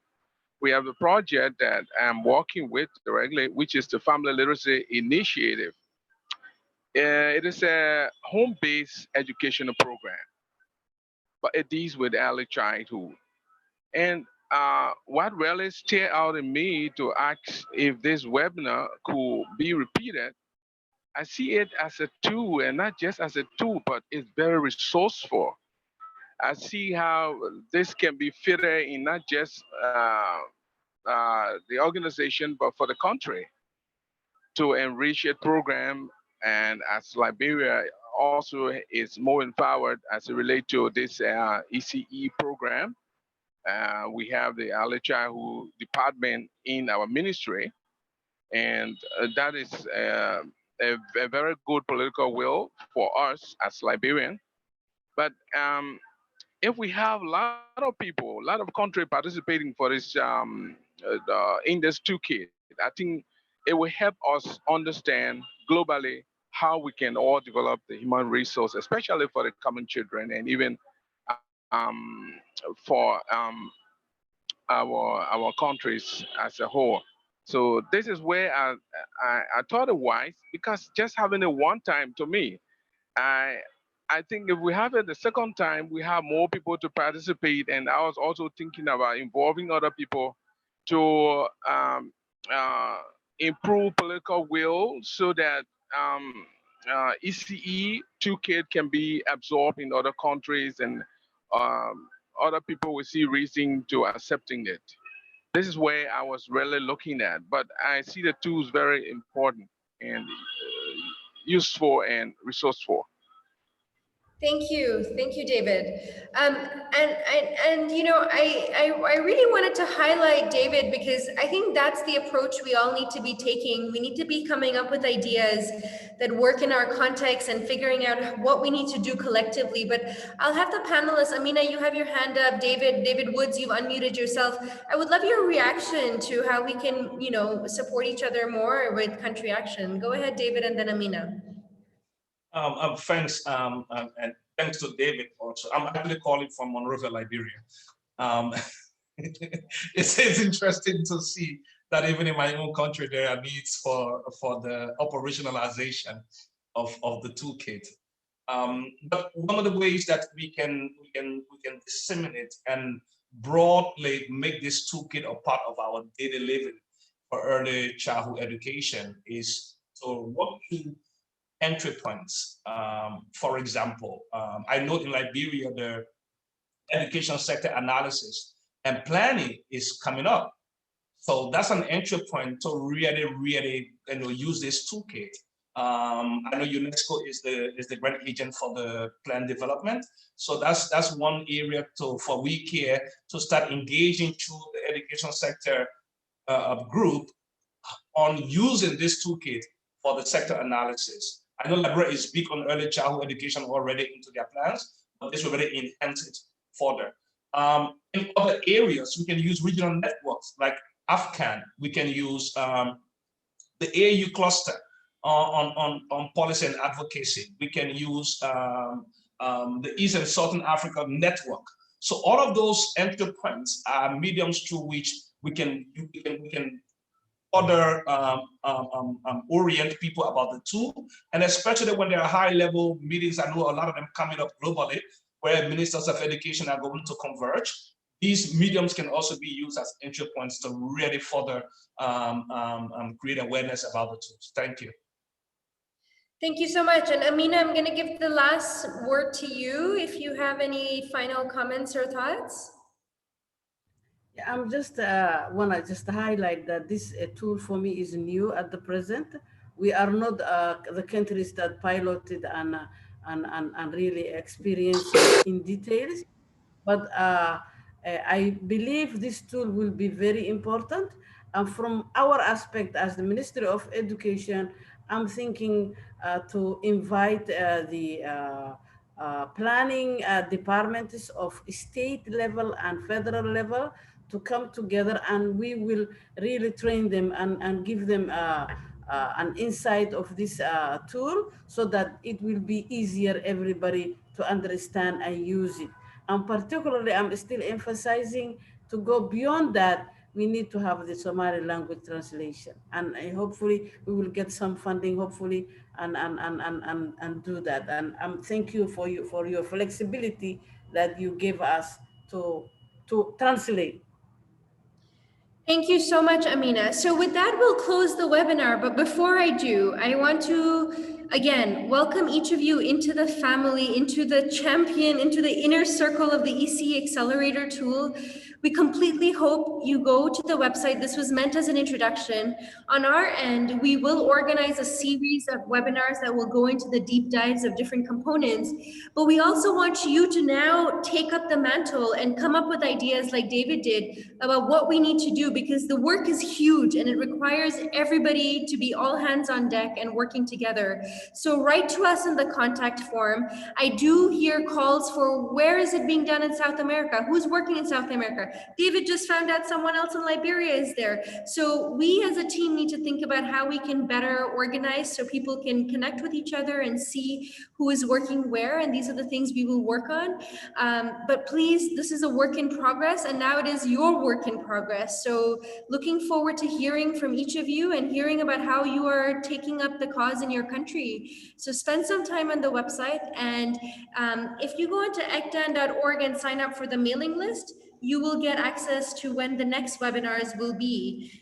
We have a project that I'm working with directly, which is the Family Literacy Initiative. It is a home-based educational program, but it deals with early childhood. And what really stirred out in me to ask if this webinar could be repeated, I see it as a tool, and not just as a tool, but it's very resourceful. I see how this can be fitted in not just the organization, but for the country to enrich its program. And as Liberia also is more empowered as it relates to this ECE program, we have the early childhood department in our ministry, and that is a very good political will for us as Liberians. But if we have a lot of people, a lot of country participating for this in this toolkit, I think it will help us understand globally how we can all develop the human resource, especially for the common children, and even for our countries as a whole. So this is where I thought it wise, because just having it one time, to me, I think if we have it the second time, we have more people to participate. And I was also thinking about involving other people to improve political will, so that ECE toolkit can be absorbed in other countries, and other people will see reason to accepting it. This is where I was really looking at, but I see the tools very important and useful and resourceful. Thank you, David. And you know, I really wanted to highlight David, because I think that's the approach we all need to be taking. We need to be coming up with ideas that work in our context and figuring out what we need to do collectively. But I'll have the panelists. Amina, you have your hand up. David Woods, you've unmuted yourself. I would love your reaction to how we can, you know, support each other more with country action. Go ahead, David, and then Amina. Thanks, and thanks to David also. I'm actually calling from Monrovia, Liberia. It's interesting to see that even in my own country, there are needs for the operationalization of the toolkit. But one of the ways that we can disseminate and broadly make this toolkit a part of our daily living for early childhood education is to work through entry points. For example, I know in Liberia, the education sector analysis and planning is coming up. So that's an entry point to really use this toolkit. I know UNESCO is the grant agent for the plan development. So that's one area for We Care to start engaging through the education sector group on using this toolkit for the sector analysis. I know Liberia is big on early childhood education already into their plans, but this will really enhance it further. In other areas, we can use regional networks like AFCAN. We can use the AAU cluster on policy and advocacy. We can use the East and Southern Africa network. So all of those entry points are mediums through which we can further orient people about the tool, and especially when there are high-level meetings. I know a lot of them coming up globally, where ministers of education are going to converge. These mediums can also be used as entry points to really further create awareness about the tools. Thank you. Thank you so much. And Amina, I'm going to give the last word to you if you have any final comments or thoughts. Yeah, I'm just want to just highlight that this tool for me is new at the present. We are not the countries that piloted and really experienced in details, but I believe this tool will be very important. And from our aspect as the Ministry of Education, I'm thinking to invite the planning departments of state level and federal level to come together, and we will really train them and give them an insight of this tool so that it will be easier everybody to understand and use it. And particularly, I'm still emphasizing to go beyond that, we need to have the Somali language translation. And hopefully we will get some funding, hopefully, and do that. And thank you for your flexibility that you gave us to translate. Thank you so much, Amina. So with that, we'll close the webinar. But before I do, I want to, again, welcome each of you into the family, into the champion, into the inner circle of the ECE Accelerator tool. We completely hope you go to the website. This was meant as an introduction. On our end, we will organize a series of webinars that will go into the deep dives of different components. But we also want you to now take up the mantle and come up with ideas like David did about what we need to do, because the work is huge and it requires everybody to be all hands on deck and working together. So write to us in the contact form. I do hear calls for where is it being done in South America? Who's working in South America? David just found out someone else in Liberia is there. So we as a team need to think about how we can better organize so people can connect with each other and see who is working where. And these are the things we will work on. But please, this is a work in progress, and now it is your work in progress. So looking forward to hearing from each of you and hearing about how you are taking up the cause in your country. So spend some time on the website. And if you go into ecdan.org and sign up for the mailing list, you will get access to when the next webinars will be.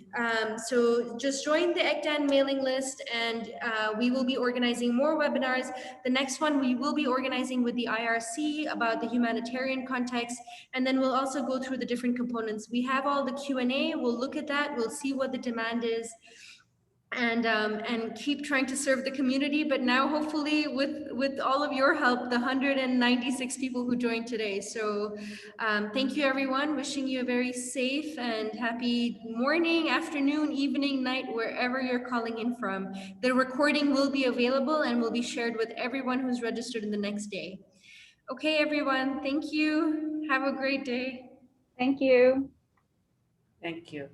So just join the ECDAN mailing list, and we will be organizing more webinars. The next one we will be organizing with the IRC about the humanitarian context, and then we'll also go through the different components. We have all the Q&A, we'll look at that, we'll see what the demand is, and keep trying to serve the community. But now hopefully with all of your help, the 196 people who joined today. So thank you everyone, wishing you a very safe and happy morning, afternoon, evening, night, wherever you're calling in from. The recording will be available and will be shared with everyone who's registered in the next day. Okay, everyone, thank you. Have a great day. Thank you. Thank you.